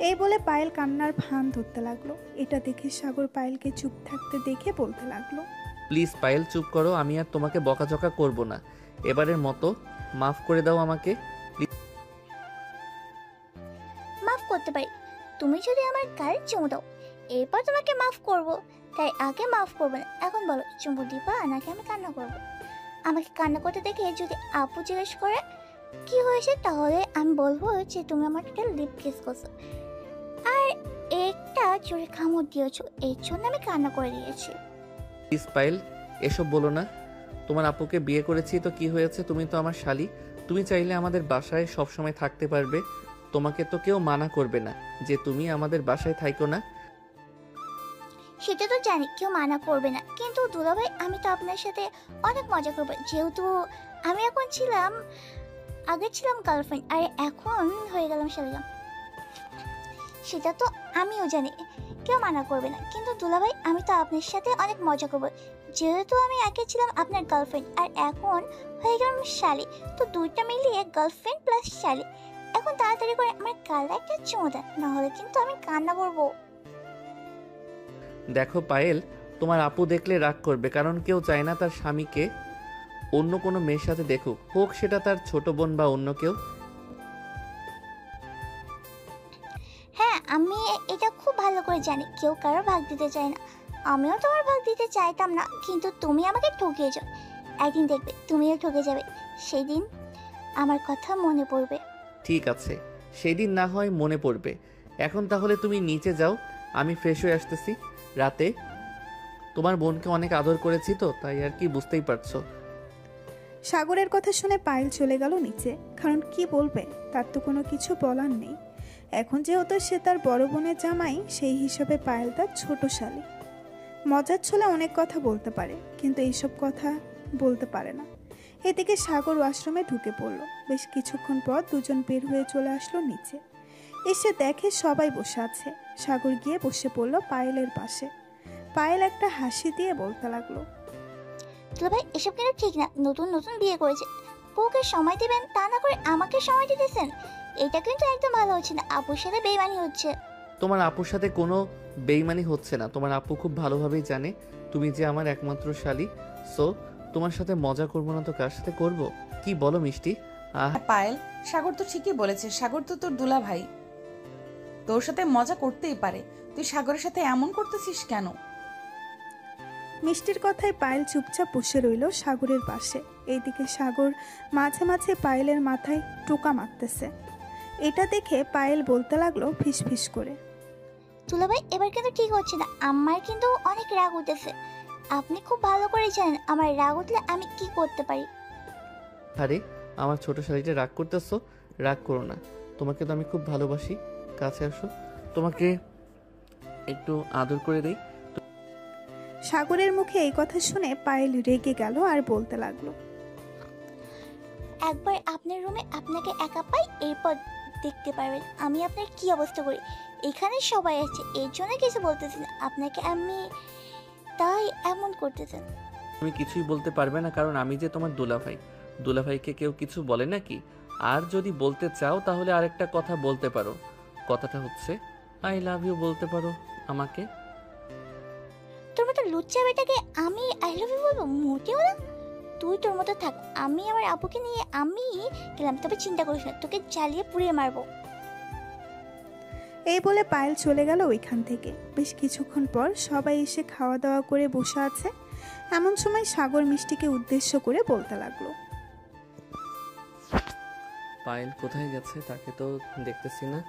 এই বলে পায়েল কান্নার ভান ধরতে লাগলো। এটা দেখে সাগর পায়েলকে চুপ থাকতে দেখে বলতে লাগলো, প্লিজ পায়েল, চুপ করো, আমি আর তোমাকে বকাঝকা করব না, এবারের মতো মাফ করে দাও আমাকে। মাফ করতে পারি, তুমি যদি আমার গায়ে চুমু দাও, এরপর তোমাকে মাফ করব। তাই আগে মাফ করবে না। এখন বলো, চুমু দিবা নাকি আমি কান্না করব? আমাকে কান্না করতে দেখে যদি আপু জিজ্ঞেস করে কি হয়েছে, তাহলে আমি বলবো যে তুমি আমার একটা লিপ কিস করছো আর একটা চোরে খামড় দিয়েছো, এর জন্য আমি কান্না করে দিয়েছি। প্লিজ পায়েল, এসব বলো না। তোমার আপুকে বিয়ে করেছি তো কি হয়েছে, তুমি তো আমার শালি, তুমি চাইলে আমাদের বাসায় সবসময় থাকতে পারবে, তোমাকে তো কেউ মানা করবে না যে তুমি আমাদের বাসায় থাইকো না। সেটা তো জানি কেউ মানা করবে না, কিন্তু দুলাভাই, আমি তো আপনার সাথে অনেক মজা করবো, যেহেতু আমি আগে ছিলাম গার্লফ্রেন্ড আর এখন হয়ে গেলাম শালিকা। সেটা তো আমিও জানি কেউ মানা করবে না, কিন্তু দুলাভাই, আমি তো আপনার সাথে অনেক মজা করবো, যেহেতু আমি আগে ছিলাম আপনার গার্লফ্রেন্ড আর এখন হয়ে গেলাম শালি, তো দুইটা মিলিয়ে গার্লফ্রেন্ড প্লাস শালি। এখন তাড়াতাড়ি করে আমার গালে একটা চুমু দেন, নাহলে কিন্তু আমি কান্না করবো। দেখো পায়েল, তোমার আপু দেখলে রাগ করবে, কারণ কেউ চায় না তার স্বামীকে অন্য কোনো মেয়ের সাথে দেখুক, হোক সেটা তার ছোট বোন বা অন্য কেউ। হ্যাঁ, আমি এটা খুব ভালো করে জানি কেউ কারো ভাগ দিতে চায় না, আমিও তোমার ভাগ দিতে চাইতাম না, কিন্তু তুমি আমাকে ঠকিয়ে যাও। একদিন দেখবে তুমিও ঠকে যাবে, সেদিন আমার কথা মনে পড়বে। ঠিক আছে, সেদিন না হয় মনে পড়বে। এখন তাহলে তুমি নিচে যাও, আমি ফ্রেশ হয়ে আসতেছি। রাতে তোমার বোনকে অনেক আদর করেছি তো, তাই আর কি, বুঝতেই পারছো। সাগরের কথা শুনে পায়েল চলে গেল নিচে, কারণ কি বলবে, তার তো কোনো কিছু বলার নেই। এখন যেহেতু সে তার বড় বোনের জামাই, সেই হিসাবে পায়েল তার ছোট শালী। মজার ছলে অনেক কথা বলতে পারে, কিন্তু এইসব কথা বলতে পারে না। এদিকে সাগর ওয়াশরুমে ঢুকে পড়ল। বেশ কিছুক্ষণ পর দুজন বের হয়ে চলে আসলো নিচে। এসে দেখে সবাই বসে আছে। সাগর গিয়ে বসে পড়ল পায়েলের পাশে। পায়েল একটা হাসি দিয়ে বলতে লাগলো, দুলাভাই, এসব কিন্তু ঠিক না, নতুন নতুন বিয়ে করেছে, আপুকে সময় দিবেন, তা না করে আমাকে সময় দিতেছেন। এটা কিন্তু একদম ভালো হচ্ছে না, আপুর সাথে বেইমানি হচ্ছে। তোমার আপুর সাথে কোনো বেইমানি হচ্ছে না। তোমার আপু খুব ভালোভাবেই জানে তুমি যে আমার একমাত্র শালী। সো তোমার সাথে মজা করবো না তো কার সাথে করব? কি বলো মিষ্টি? পায়েল, সাগর তো ঠিকই বলেছে, সাগর তো তোর দুলা ভাই, তোর সাথে মজা করতেই পারে। তুই সাগরের সাথে এমন করতেছিস কেন? মিষ্টির কথায় পায়েল চুপচাপ বসে রইল সাগরের পাশে। এইদিকে সাগর মাঝে মাঝে পায়েলের মাথায় টোকা মারতেছে। এটা দেখে পায়েল বলতে লাগলো ফিসফিস করে, দুলাভাই এবার কিন্তু ঠিক হচ্ছে না, আমার কিন্তু অনেক রাগ উঠেছে। আপনি খুব ভালো করে জানেন আমার রাগ উঠলে আমি কি করতে পারি। আরে আমার ছোট শালীটা রাগ করতেছো? রাগ করো না, তোমাকে তো আমি খুব ভালোবাসি। কাছে আসো, তোমাকে একটু আদর করে দেই। সাগরের মুখে এই কথা শুনে পায়েল রেগে গেল আর বলতে লাগলো, একবার আপনার রুমে আপনাকে একা পাই, এরপর দেখতে পারবেন আমি আপনার কি অবস্থা করি। এখানে সবাই আছে, এর জন্য কিছু বলতেছি না আপনাকে আমি, তাই এমন করতেছেন। তুমি কিছুই বলতে পারবে না, কারণ আমি যে তোমার দুলাভাই। দুলাভাইকে কেউ কিছু বলে নাকি? আর যদি বলতে চাও তাহলে আরেকটা কথা বলতে পারো। কথাটা হচ্ছে আই লাভ ইউ বলতে পারো আমাকে। তোর মতো লুচ্চা বেটাকে আমি আই লাভ ইউ বলবো? মোটেও না। তুই তোর মতো থাক, আমি আমার আপুকে নিয়ে আমি গেলাম, তবে চিন্তা করিস না, তোকে জ্বালিয়ে পুড়িয়ে মারবো। এই বলে পায়েল চলে গেল ওইখান থেকে। বেশ কিছুক্ষণ পর সবাই এসে খাওয়া দাওয়া করে বসে আছে। এমন সময় সাগর মিষ্টিকে উদ্দেশ্য করে বলতে লাগলো, পায়েল কোথায় গেছে? তাকে তো দেখতেছি না।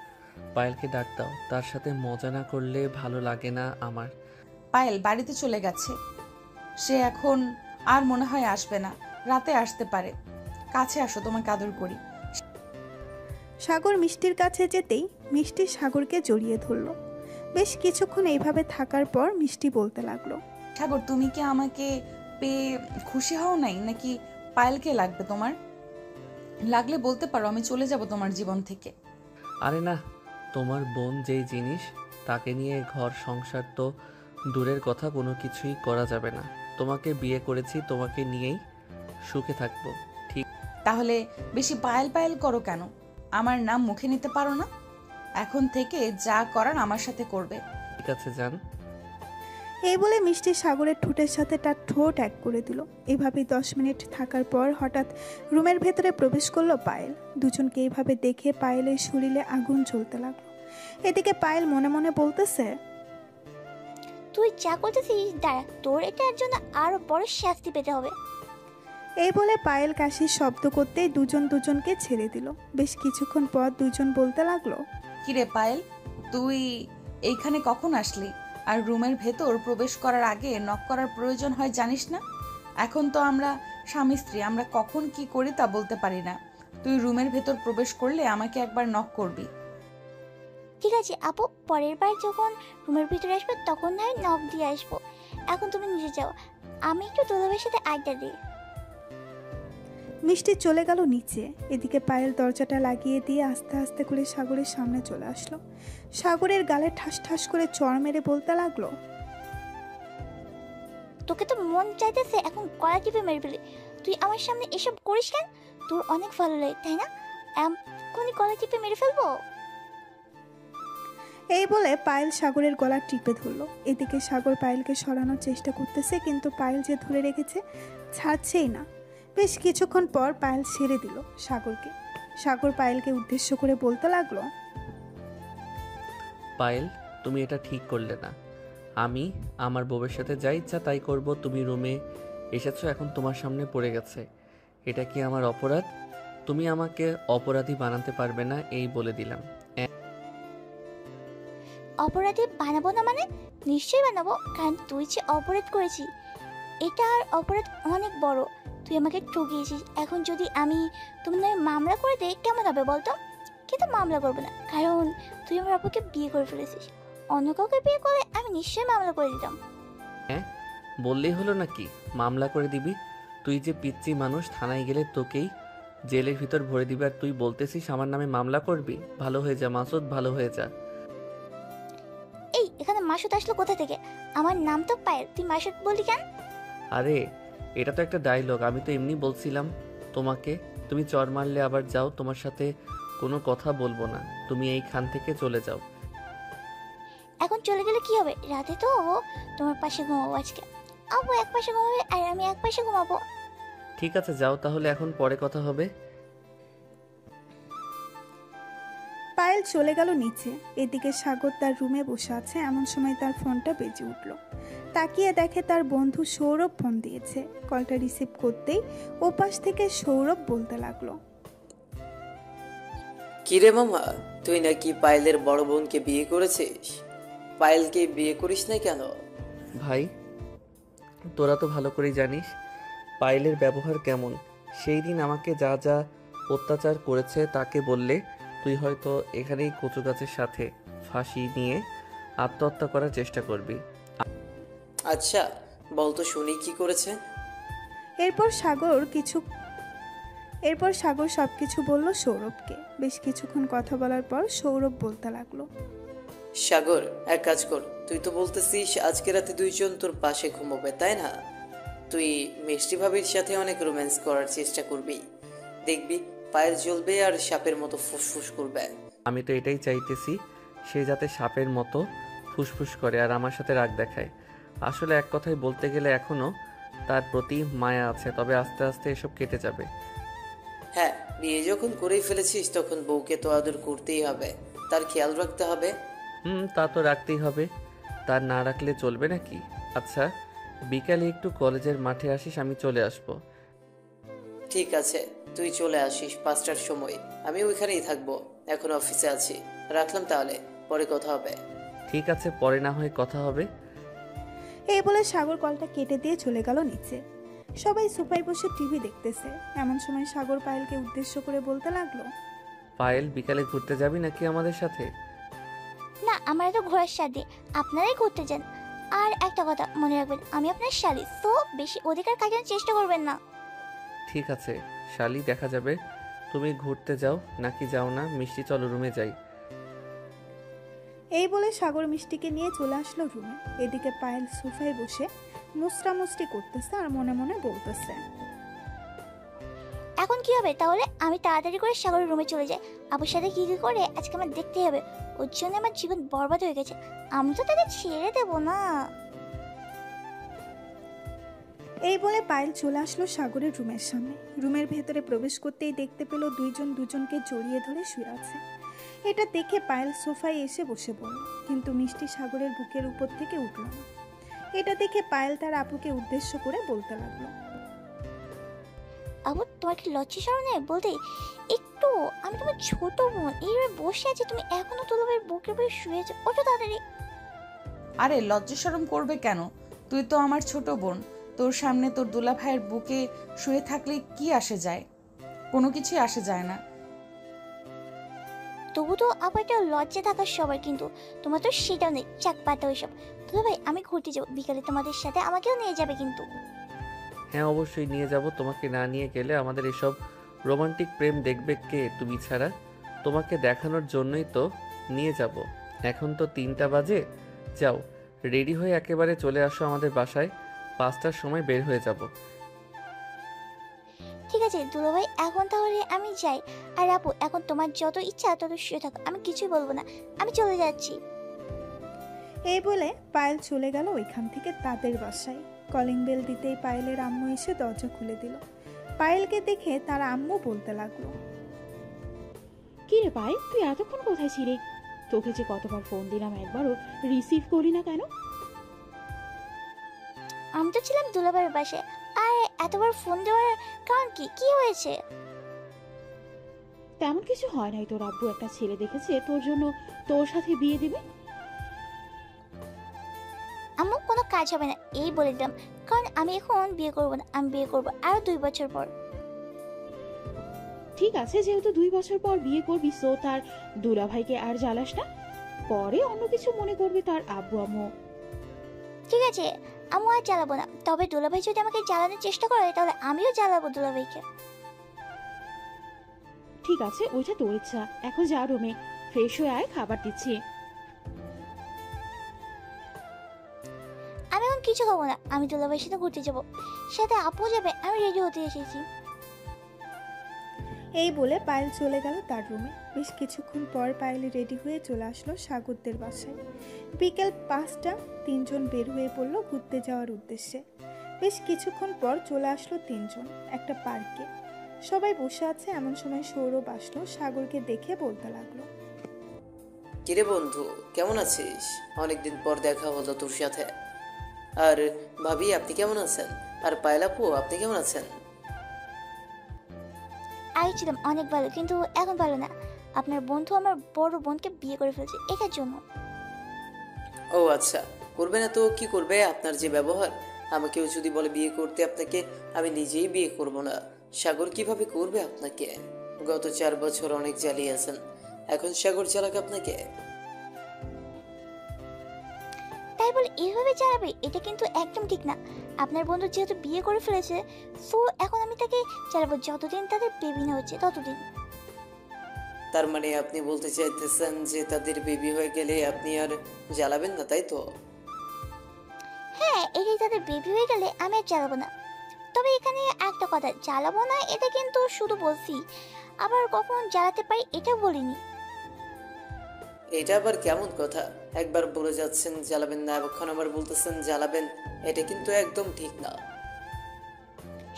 পায়েলকে ডাক দাও, তার সাথে মজা না করলে ভালো লাগে না আমার। পায়েল বাড়িতে চলে গেছে, সে এখন আর মনে হয় আসবে না, রাতে আসতে পারে। কাছে আসো, তোমাকে আদর করি। সাগর মিষ্টির কাছে যেতেই মিষ্টি সাগরকে জড়িয়ে ধরলো। বেশ কিছুক্ষণ এইভাবে থাকার পর মিষ্টি বলতে লাগলো, সাগর, তুমি কি আমাকে পেয়ে খুশি হও নাই, নাকি পায়েলকে লাগবে তোমার? লাগলে বলতে পারো, আমি চলে যাব তোমার জীবন থেকে। আরে না, তোমার বোন যেই জিনিস, তাকে নিয়ে ঘর সংসার তো দূরের কথা, কোনো কিছুই করা যাবে না। তোমাকে বিয়ে করেছি, তোমাকে নিয়েই সুখে থাকবো। ঠিক তাহলে বেশি পায়েল পায়েল করো কেন? আমার নাম মুখে নিতে পারো না? এখন থেকে যা করার আমার সাথে করবে। ঠিক আছে জান। এই বলে মিষ্টি সাগরের ঠোঁটের সাথে তার ঠোঁট এক করে দিল। এভাবেই 10 মিনিট থাকার পর হঠাৎ রুমের ভেতরে প্রবেশ করলো পায়েল। দুজনকে এইভাবে দেখে পায়েলের শরীরে আগুন জ্বলতে লাগলো। এদিকে পায়েল মনে মনে বলতেছে, তুই যা করতেছিস দাঁড়া, তোর এটার জন্য আরো বড় শাস্তি পেতে হবে। এই বলে পায়েল কাশির শব্দ করতেই দুজন দুজনকে ছেড়ে দিল। বেশ কিছুক্ষণ পর দুজন বলতে লাগলো, কিরে পায়েল, তুই এইখানে কখন আসলি? আর রুমের ভেতর প্রবেশ করার আগে নক করার প্রয়োজন হয় জানিস না? এখন তো আমরা স্বামী স্ত্রী, আমরা কখন কি করি তা বলতে পারি না। তুই রুমের ভেতর প্রবেশ করলে আমাকে একবার নক করবি। ঠিক আছে আপু, পরের বার যখন রুমের ভিতরে আসবো তখন না হয় নক দিয়ে আসবো। এখন তুমি নিজে যাও, আমি একটু দুলাভাইয়ের সাথে আড্ডা দিই। মিষ্টি চলে গেল নিচে। এদিকে পায়েল দরজাটা লাগিয়ে দিয়ে আস্তে আস্তে করে সাগরের সামনে চলে আসলো। সাগরের গালে ঠাস ঠাস করে চড় মেরে বলতে লাগলো, তোকে তো মন চাইতেছে এখন গলা টিপে মেরে ফেলি। তুই আমার সামনে এসব করিস কেন? তোর অনেক ভালো লাগে তাই না? এখনই গলা টিপে মেরে ফেলবো। এই বলে পায়েল সাগরের গলা টিপে ধরলো। এদিকে সাগর পায়েলকে সরানোর চেষ্টা করতেছে, কিন্তু পায়েল যে ধরে রেখেছে ছাড়ছেই না। বেশ কিছুক্ষণ পর পায়েল ছেড়ে দিল সাগরকে। সাগর পায়েলকে উদ্দেশ্য করে বলতে লাগলো, পায়েল, তুমি এটা ঠিক করলে না। আমি আমার বউয়ের সাথে যা ইচ্ছা তাই করব। তুমি রুমে এসেছো, এখন তোমার সামনে পড়ে গেছে। এটা কি আমার অপরাধ? তুমি আমাকে অপরাধী বানাতে পারবে না, এই বলে দিলাম। অপরাধী বানাবো না মানে? নিশ্চয়ই বানাবো, কারণ তুই যে অপরাধ করেছিস এটা আর অপরাধ অনেক বড়। তুই আমাকে ঠকিয়েছিস। এখন যদি আমি তোমার নামে মামলা করে দেই কেমন হবে বলতো? কিন্তু মামলা করবো না, কারণ তুই আমার আপুকে বিয়ে করে ফেলেছিস। অন্য কাউকে বিয়ে করে আমি নিশ্চয়ই মামলা করে দিতাম। হ্যাঁ, বললেই হলো নাকি মামলা করে দিবি? তুই যে পিচ্চি মানুষ, থানায় গেলে তোকেই জেলের ভিতর ভরে দিবে, আর তুই বলতেছিস আমার নামে মামলা করবি? ভালো হয়ে যা মাসুদ, ভালো হয়ে যা। এই এখানে মাসুদ আসলো কোথা থেকে? আমার নাম তো পায়েল, তুই মাসুদ বললি কেন? আরে এটা তো একটা ডায়লগ, আমি তো এমনি বলছিলাম তোমাকে। তুমি চর মারলে আবার যাও, তোমার সাথে কোনো কথা বলবো না, তুমি এইখান থেকে চলে যাও। এখন চলে গেলে কি হবে? রাতে তো তোমার পাশে ঘুমাবো আজকে। আব্বু এক পাশে ঘুমাবে আর আমি এক পাশে ঘুমাবো। ঠিক আছে যাও তাহলে, এখন পরে কথা হবে। পায়েল চলে গেল নিচে। এদিকে সাগর তার রুমে বসে আছে, এমন সময় তার ফোনটা বেজে উঠল। তাকিয়ে দেখে তার বন্ধু সৌরভ ফোন দিয়েছে। কলটা রিসিভ করতেই ওপাশ থেকে সৌরভ বলতে লাগলো, কিরে মামা, তুই নাকি পায়েলের বড় বোনকে বিয়ে করেছিস? পায়েলকে বিয়ে করিস না কেন? ভাই তোরা তো ভালো করেই জানিস পায়েলের ব্যবহার কেমন। সেই দিন আমাকে যা যা অত্যাচার করেছে তাকে বললে তুই হয়তো এখানেই কচু গাছের সাথে ফাঁসি নিয়ে আত্মহত্যা করার চেষ্টা করবি। আচ্ছা বলতো শুনি কি করেছে। এরপর সাগর সবকিছু বলল সৌরভকে। বেশ কিছুক্ষণ কথা বলার পর সৌরভ বলতে লাগলো, সাগর এক কাজ কর, তুই তো বলতেছিস আজকে রাতে দুইজন তোর পাশে ঘুমাবে, তাই না? তুই মিষ্টি ভাবির সাথে অনেক রোম্যান্স করার চেষ্টা করবি, দেখবি পায়ের জ্বলবে আর সাপের মতো ফুসফুস করবে। আমি তো এটাই চাইতেছি, সে যাতে সাপের মতো ফুসফুস করে আর আমার সাথে রাগ দেখায়। আসলে এক কথায় বলতে গেলে এখনো তার প্রতি মায়া আছে, তবে আস্তে আস্তে এসব কেটে যাবে। হ্যাঁ, বিয়ে যখন করেই ফেলেছিস তখন বউকে তো আদর করতেই হবে, তার খেয়াল রাখতে হবে। তা তো রাখতেই হবে, তার না রাখলে চলবে নাকি? আচ্ছা বিকালে একটু কলেজের মাঠে আসিস, আমি চলে আসবো। ঠিক আছে, তুই চলে আসিস 5টার সময়, আমি ওইখানেই থাকবো, এখন অফিসে আছি। রাখলাম তাহলে, পরে কথা হবে। ঠিক আছে, পরে না হয় কথা হবে। এই বলে সাগর কলটা কেটে দিয়ে চলে গেল নিচে। সবাই সোফায় বসে টিভি দেখতেছে। এমন সময় সাগর পায়েলকে উদ্দেশ্য করে বলতে লাগলো, পায়েল বিকালে ঘুরতে যাবি নাকি আমাদের সাথে? না, আমার তো ঘোরার সাথে, আপনারাই ঘুরতে যান। আর একটা কথা মনে রাখবেন, আমি আপনার শালি, তো বেশি অধিকার কাটানোর চেষ্টা করবেন না। ঠিক আছে শালি, দেখা যাবে তুমি ঘুরতে যাও নাকি যাও না। মিষ্টি চলো রুমে যাই। এই বলে সাগর মিষ্টিকে নিয়ে চলে আসলো রুমে। এদিকে পায়েল সোফায় বসে মুস্টামুষ্টি করতেছে আর মনে মনে বলতেছে, এখন কি হবে তাহলে? আমি তাড়াতাড়ি করে সাগরের রুমে চলে যাই। আপুর সাথে কি কি করে আজকে আমার দেখতেই হবে। ওর জন্য আমার জীবন বরবাদ হয়ে গেছে, আমি তো তাকে ছেড়ে দেবো না। এই বলে পায়েল চলে আসলো সাগরের রুমের সামনে। রুমের ভেতরে প্রবেশ করতেই দেখতে পেল দুইজন দুজনকে জড়িয়ে ধরে শুয়ে আছে। এটা দেখে পায়েল সোফায় এসে বসে পড়ল, কিন্তু মিষ্টি সাগরের বুকের উপর থেকে উঠল না। এটা দেখে পায়েল তার আপুকে উদ্দেশ্য করে বলতে লাগলো, আপু তোমার কি লজ্জা শরম নেই বলতে? একটু, আমি তোমার ছোট বোন, এইভাবে বসে আছি, তুমি এখনো তোলাবের বুকের উপরে শুয়েছো, ওঠো তাড়াতাড়ি। আরে লজ্জা শরম করবে কেন? তুই তো আমার ছোট বোন, তোর সামনে তোর দুলা ভাইয়ের বুকে শুয়ে থাকলে কি আসে যায়? কোনো কিছুই আসে যায় না। তবু তো আবার একটা লজ্জা থাকার সবার, কিন্তু তোমার তো সেটাও নেই। চাক পাতা ওইসব। তবে ভাই আমি ঘুরতে যাবো বিকালে তোমাদের সাথে, আমাকেও নিয়ে যাবে কিন্তু। হ্যাঁ অবশ্যই নিয়ে যাব, তোমাকে না নিয়ে গেলে আমাদের এসব রোমান্টিক প্রেম দেখবে কে তুমি ছাড়া? তোমাকে দেখানোর জন্যই তো নিয়ে যাব। এখন তো 3টা বাজে, যাও রেডি হয়ে একেবারে চলে আসো আমাদের বাসায়, 5টার সময় বের হয়ে যাব। ঠিক আছে দুলাভাই, এখন তাহলে আমি যাই। আর আপু এখন তোমার যত ইচ্ছা তত শুয়ে থাকো, আমি কিছুই বলবো না, আমি চলে যাচ্ছি। এই বলে পায়েল চলে গেল ওইখান থেকে তাদের বাসায়। কলিং বেল দিতেই পায়েলের আম্মু এসে দরজা খুলে দিল। পায়েলকে দেখে তার আম্মু বলতে লাগলো, কি রে পায়েল, তুই এতক্ষণ কোথায় ছিলি? তোকে যে কতবার ফোন দিলাম, একবারও রিসিভ করলি না কেন? আমি তো ছিলাম দুলাভাইয়ের বাসায়। আর এতবার ফোন দেওয়ার কারণ কি? কি হয়েছে? তেমন কিছু হয় নাই, তোর আব্বু একটা ছেলে দেখেছে তোর জন্য, তোর সাথে বিয়ে দিবে। আম্মু কোনো কাজ হবে না এই বলে দিলাম, কারণ আমি এখন বিয়ে করবো না, আমি বিয়ে করবো আরো 2 বছর পর। ঠিক আছে, যেহেতু 2 বছর পর বিয়ে করবি, সো তার দুলা ভাইকে আর জ্বালাস না, পরে অন্য কিছু মনে করবে তার আব্বু আম্মু। ঠিক আছে, আম্মু আর জ্বালাবো না, তবে দুলাভাই যদি আমাকে জ্বালানোর চেষ্টা করে তাহলে আমিও জ্বালাবো দুলাভাইকে। ঠিক আছে, ওইটা তোর ইচ্ছা। এখন যা রুমে, ফ্রেশ হয়ে আয়, খাবার দিচ্ছি। আমি এখন কিছু খাবো না, আমি দুলাভাইয়ের সাথে ঘুরতে যাবো, সাথে আপু যাবে, আমি রেডি হতে এসেছি। এই বলে পায়েল চলে গেল তার রুমে। বেশ কিছুক্ষণ পর পায়েল রেডি হয়ে চলে আসলো সাগরদের বাসায়। বিকেল 5টা, তিনজন বের হয়ে পড়ল ঘুরতে যাওয়ার উদ্দেশ্যে। বেশ কিছুক্ষণ পর চলে আসলো তিনজন একটা পার্কে। সবাই বসে আছে, এমন সময় সৌরভ আসলো, সাগরকে দেখে বলতে লাগলো, কিরে বন্ধু, কেমন আছিস? অনেকদিন পর দেখা হলো তোর সাথে। আর ভাবি, আপনি কেমন আছেন? আর পায়েল আপু, আপনি কেমন আছেন? আগে ছিলাম অনেক ভালো, কিন্তু এখন ভালো না। আপনার বন্ধু আমার বড় বোনকে বিয়ে করে ফেলছে, এটার জন্য। ও আচ্ছা, করবে না তো কি করবে? আপনার যে ব্যবহার, আমাকেও যদি বলে বিয়ে করতে আপনাকে, আমি নিজেই বিয়ে করব না। সাগর কিভাবে করবে আপনাকে? গত 4 বছর অনেক জ্বালিয়েছেন, এখন সাগর চালাক আপনাকে? তাই বলে এভাবে চালাবে, এটা কিন্তু একদম ঠিক না। আপনার বন্ধু যেহেতু বিয়ে করে ফেলেছে, সো এখন আমি তাকে চালাবো যতদিন তাদের বেবি না হচ্ছে ততদিন। তার মানে আপনি বলতে চাইতেছেন যে তাদের বেবি হয়ে গেলে আপনি আর জ্বালাবেন না, তাই তো? হ্যাঁ, এটাই, তাদের বেবি হয়ে গেলে আমি আর চালাবো না। তবে এখানে একটা কথা, জ্বালাবো না এটা কিন্তু শুধু বলছি, আবার কখন জ্বালাতে পারি এটা বলিনি। এটা আবার কেমন কথা? একবার বলে যাচ্ছেন জ্বালাবেন না, এখন আবার বলতেছেন জ্বালাবেন। এটা কিন্তু একদম ঠিক না।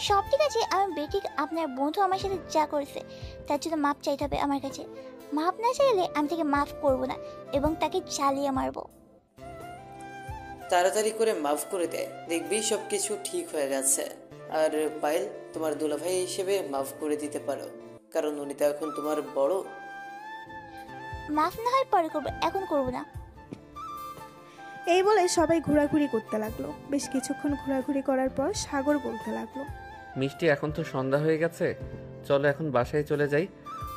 সব ঠিক আছে, আমি বেঠিক আপনার বন্ধু আমার সাথে যা করেছে তার জন্য মাপ চাইতে হবে আমার কাছে। মাপ না চাইলে আমি তাকে মাফ করব না এবং তাকে জ্বালিয়ে মারবো। তাড়াতাড়ি করে মাফ করে দে, দেখবি সবকিছু ঠিক হয়ে গেছে। আর পায়েল, তোমার দুলাভাই হিসেবে মাফ করে দিতে পারো, কারণ উনি তো এখন তোমার বড়। মাফ না হয় পরে করবো, এখন করবো না। এই বলে সবাই ঘোরাঘুরি করতে লাগলো। বেশ কিছুক্ষণ ঘোরাঘুরি করার পর সাগর বলতে লাগলো, মিষ্টি, এখন তো সন্ধ্যা হয়ে গেছে, চলো এখন বাসায় চলে যাই।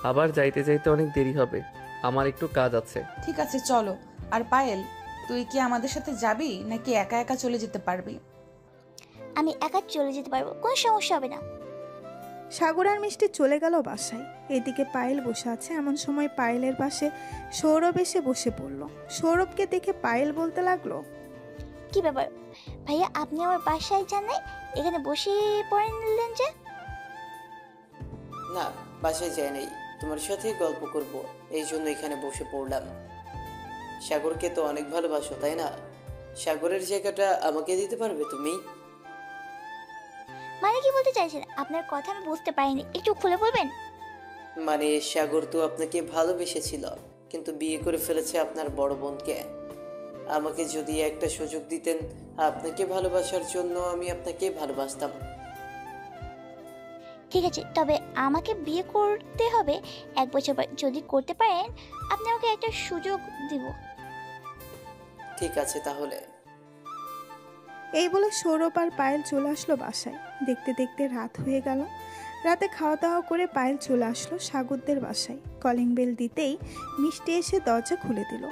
আবার যাইতে যাইতে অনেক দেরি হবে, আমার একটু কাজ আছে। ঠিক আছে, চলো। আর পায়েল, তুই কি আমাদের সাথে যাবি নাকি একা একা চলে যেতে পারবি? আমি একা চলে যেতে পারবো, কোনো সমস্যা হবে না। সাগর আর মিষ্টি চলে গেল বাসায়। এদিকে পায়েল বসে আছে, এমন সময় পায়েলের পাশে সৌরভ এসে বসে পড়ল। সৌরভকে দেখে পায়েল বলতে লাগলো, কি ব্যাপার ভাইয়া, আপনি আমার বাসায় যান নাই, এখানে বসে পড়ে নিলেন যে? না, বাসায় যাই নাই, তোমার সাথে গল্প করব, এই জন্য এখানে বসে পড়লাম। সাগরকে তো অনেক ভালোবাসো, তাই না? সাগরের জায়গাটা আমাকে দিতে পারবে তুমি? মানে কি বলতে চাইছেন? আপনার কথা আমি বুঝতে পারিনি, একটু খুলে বলবেন? মানে সাগর তো আপনাকে ভালোবেসেছিল, কিন্তু বিয়ে করে ফেলেছে আপনার বড় বোনকে। আমাকে যদি একটা সুযোগ দিতেন আপনাকে ভালোবাসার জন্য, আমি আপনাকে ভালোবাসতাম। ঠিক আছে, তবে আমাকে বিয়ে করতে হবে 1 বছর পর। যদি করতে পারেন আপনি আমাকে একটা সুযোগ দিব। ঠিক আছে তাহলে। এই বলে সৌরভ আর পায়েল চলে আসলো বাসায়। দেখতে দেখতে রাত হয়ে গেল। রাতে খাওয়া দাওয়া করে পায়েল চলে আসলো সাগরদের বাসায়। কলিং বেল দিতেই মিষ্টি এসে দরজা খুলে দিল।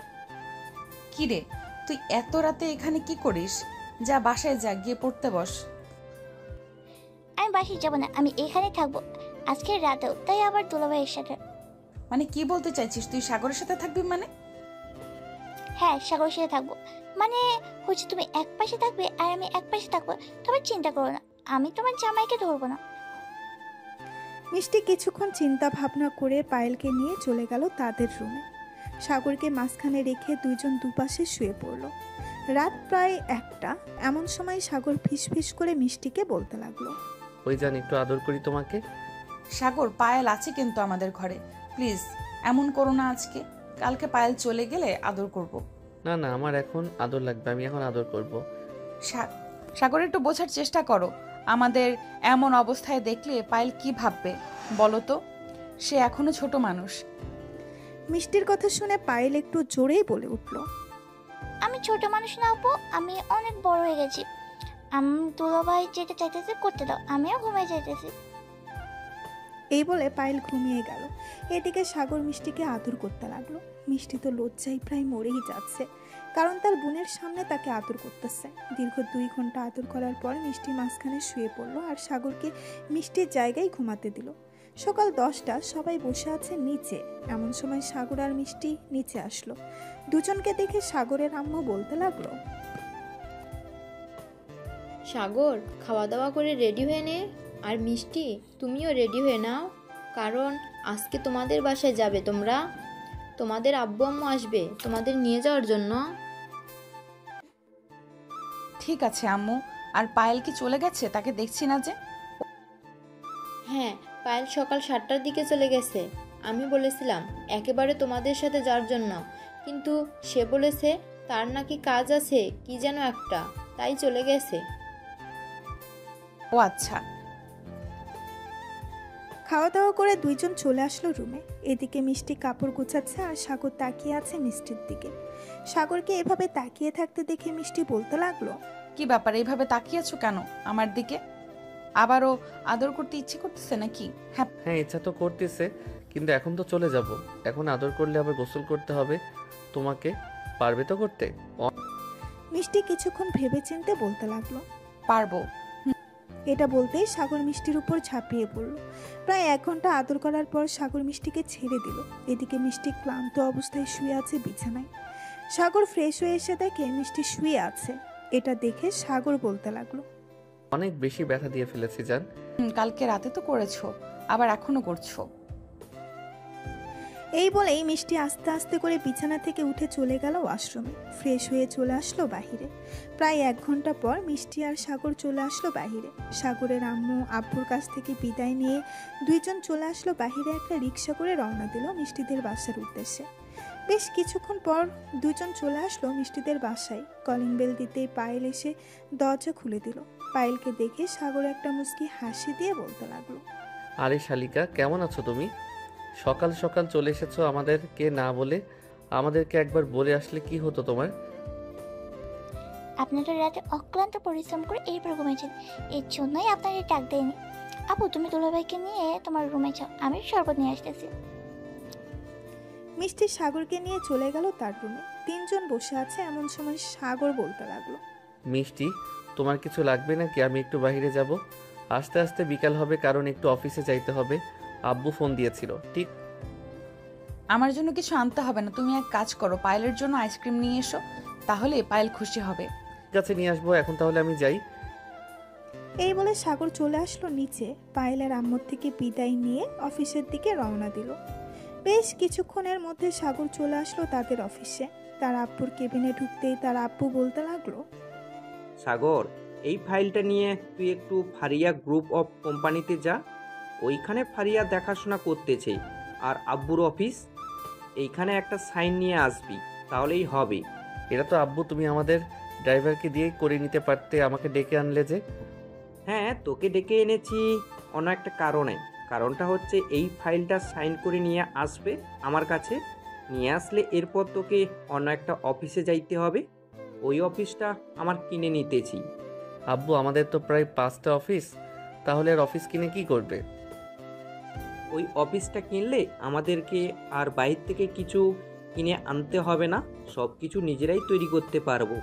কি রে, তুই এত রাতে এখানে কি করিস? যা বাসায় যা, গিয়ে পড়তে বস। আমি বাসায় যাব না, আমি এখানে থাকবো আজকের রাতেও, তাই আবার দুলাভাইয়ের সাথে। মানে কি বলতে চাইছিস? তুই সাগরের সাথে থাকবি মানে? হ্যাঁ, সাগরের সাথে থাকবো। মানে হচ্ছে তুমি এক পাশে থাকবে আর আমি এক পাশে থাকবো। তবে চিন্তা করো না, আমি তোমার জামাইকে ধরবো না। মিষ্টি কিছুক্ষণ চিন্তা ভাবনা করে পায়েলকে নিয়ে চলে গেল তাদের রুমে। সাগরকে মাঝখানে রেখে দুইজন দুপাশে শুয়ে পড়ল। রাত প্রায় 1টা। এমন সময় সাগর ফিসফিস করে মিষ্টিকে বলতে লাগলো, ওই যান, একটু আদর করি তোমাকে। সাগর, পায়েল আছে কিন্তু আমাদের ঘরে, প্লিজ এমন করো না আজকে। কালকে পায়েল চলে গেলে আদর করব। না না, আমার এখন আদর লাগবে, আমি এখন আদর করব। সাগর, একটু বোঝার চেষ্টা করো। আমাদের এমন অবস্থায় দেখলে পায়েল কি ভাববে বলো তো? সে এখনো ছোট মানুষ। মিষ্টির কথা শুনে পায়েল একটু জোরেই বলে উঠল, আমি ছোট মানুষ না আপু, আমি অনেক বড় হয়ে গেছি। আমি দুলাভাই যেটা চাইতেছে করতে দাও, আমিও ঘুমিয়ে যাইতেছি। এই বলে পায়েল ঘুমিয়ে গেল। এদিকে সাগর মিষ্টিকে আদর করতে লাগলো। মিষ্টি তো লজ্জায় প্রায় মরেই যাচ্ছে, কারণ তার বোনের সামনে তাকে আদর করতেছে। দীর্ঘ 2 ঘন্টা আদর করার পর মিষ্টি মাঝখানে শুয়ে পড়লো আর সাগরকে মিষ্টির জায়গায় ঘুমাতে দিল। সকাল 10টা, সবাই বসে আছে নিচে। এমন সময় সাগর আর মিষ্টি নিচে আসলো। দুজনকে দেখে সাগরের আম্মু বলতে লাগলো, সাগর, খাওয়া দাওয়া করে রেডি হয়ে নে। আর মিষ্টি, তুমিও রেডি হয়ে নাও। কারণ আজকে তোমাদের বাসায় যাবে তোমরা, তোমাদের আব্বু আম্মু আসবে তোমাদের নিয়ে যাওয়ার জন্য। ঠিক আছে আম্মু। আর পায়েল কি চলে গেছে? তাকে দেখছি না যে। হ্যাঁ, পায়েল সকাল 7টার দিকে চলে গেছে। আমি বলেছিলাম একেবারে তোমাদের সাথে যাওয়ার জন্য, কিন্তু সে বলেছে তার নাকি কাজ আছে কি যেন একটা, তাই চলে গেছে। ও আচ্ছা। খাওয়া দাওয়া করে দুইজন চলে আসলো রুমে। এদিকে মিষ্টি কাপড় গোছাচ্ছে আর সাগর তাকিয়ে আছে মিষ্টির দিকে। সাগরকে এভাবে তাকিয়ে থাকতে দেখে মিষ্টি বলতে লাগলো, কি ব্যাপার, এইভাবে তাকিয়েছো কেন আমার দিকে? আবারও আদর করতে ইচ্ছে করতেছে নাকি? হ্যাঁ। হ্যাঁ, ইচ্ছা তো করতেছে, কিন্তু এখন তো চলে যাব। এখন আদর করলে আবার গোসল করতে হবে তোমাকে। পারবে তো করতে? মিষ্টি কিছুক্ষণ ভেবে চিন্তে বলতে লাগলো, পারবো। এটা বলতেই সাগর মিষ্টির উপর ঝাঁপিয়ে পড়ল। প্রায় 1 ঘন্টা আদর করার পর সাগর মিষ্টিকে ছেড়ে দিল। এদিকে মিষ্টি ক্লান্ত অবস্থায় শুয়ে আছে বিছানায়। সাগর ফ্রেশ হয়ে এসে দেখে মিষ্টি শুয়ে আছে। এটা দেখে সাগর বলতে লাগলো, অনেক বেশি ব্যথা দিয়ে ফেলেছি জান। কালকে রাতে তো করেছো, আবার এখনো করছো। এই বলেই মিষ্টি আস্তে আস্তে করে বিছানা থেকে উঠে চলে গেল ওয়াশরুমে। ফ্রেশ হয়ে চলে আসলো বাহিরে। প্রায় 1 ঘন্টা পর মিষ্টি আর সাগর চলে আসলো বাহিরে। সাগরের আম্মু আব্বুর কাছ থেকে বিদায় নিয়ে দুইজন চলে আসলো বাহিরে। একটা রিক্সা করে রওনা দিল মিষ্টিদের বাসার উদ্দেশ্যে। বেশ কিছুক্ষণ পর দুজন চলে আসলো মিষ্টিদের বাসায়। কলিং বেল দিতেই পায়েল এসে দরজা খুলে দিল। পায়েলকে দেখে সাগর একটা মুচকি হাসি দিয়ে বলতে লাগলো, আরে শালিকা, কেমন আছো তুমি? সকাল সকাল চলে এসেছো আমাদেরকে না বলে। আমাদেরকে একবার বলে আসলে কি হতো তোমার? আপনারা রাতে অক্লান্ত পরিশ্রম করে এইবার ঘুমিয়েছেন, এর জন্যই আপনাদের ডাক দেয়নি। আপু, তুমি দুলাভাইকে নিয়ে তোমার রুমে যাও, আমি শরবত নিয়ে আসতেছি। মিষ্টি সাগরকে নিয়ে চলে গেল তার রুমে। 3 জন বসে আছে। এমন সময় সাগর বলতে লাগলো, মিষ্টি, তোমার কিছু লাগবে নাকি? আমি একটু বাইরে যাব। আস্তে আস্তে বিকাল হবে, কারণ একটু অফিসে যাইতে হবে। আব্বু ফোন দিয়েছিল। ঠিক আমার জন্য কিছু আনতে হবে না, তুমি এক কাজ করো, পায়েলের জন্য আইসক্রিম নিয়ে এসো, তাহলে পায়েল খুশি হবে। আছে, নিয়ে আসবো। এখন তাহলে আমি যাই। এই বলে সাগর চলে আসলো নিচে। পায়েলের আম্মুর থেকে বিদায় নিয়ে অফিসের দিকে রওনা দিল। বেশ কিছুক্ষণের মধ্যে সাগর চলে আসলো তাদের অফিসে। তার আব্বুর কেবিনে ঢুকতেই তার আব্বু বলতে লাগলো, সাগর, এই ফাইলটা নিয়ে তুই একটু ফারিয়া গ্রুপ অফ কোম্পানিতে যা। ওইখানে ফারিয়া দেখাশোনা করতেছে। আর আব্বুর অফিস, এইখানে একটা সাইন নিয়ে আসবি, তাহলেই হবে। এটা তো আব্বু তুমি আমাদের ড্রাইভারকে দিয়ে করে নিতে পারতে, আমাকে ডেকে আনলে যে। হ্যাঁ, তোকে ডেকে এনেছি অন্য একটা কারণে। কারণটা হচ্ছে এই ফাইলটা সাইন করে নিয়ে আসবে আমার কাছে। নিয়ে আসলে এরপর তোকে অন্য একটা অফিসে যাইতে হবে। ওই অফিসটা আমার কিনে নিতেছি। আব্বু, আমাদের তো প্রায় 5টা অফিস, তাহলে আর অফিস কিনে কি করবে? ওই অফিসটা কিনলে আমাদেরকে আর বাইরে থেকে কিছু কিনে আনতে হবে না, সব কিছু নিজেরাই তৈরি করতে পারবো।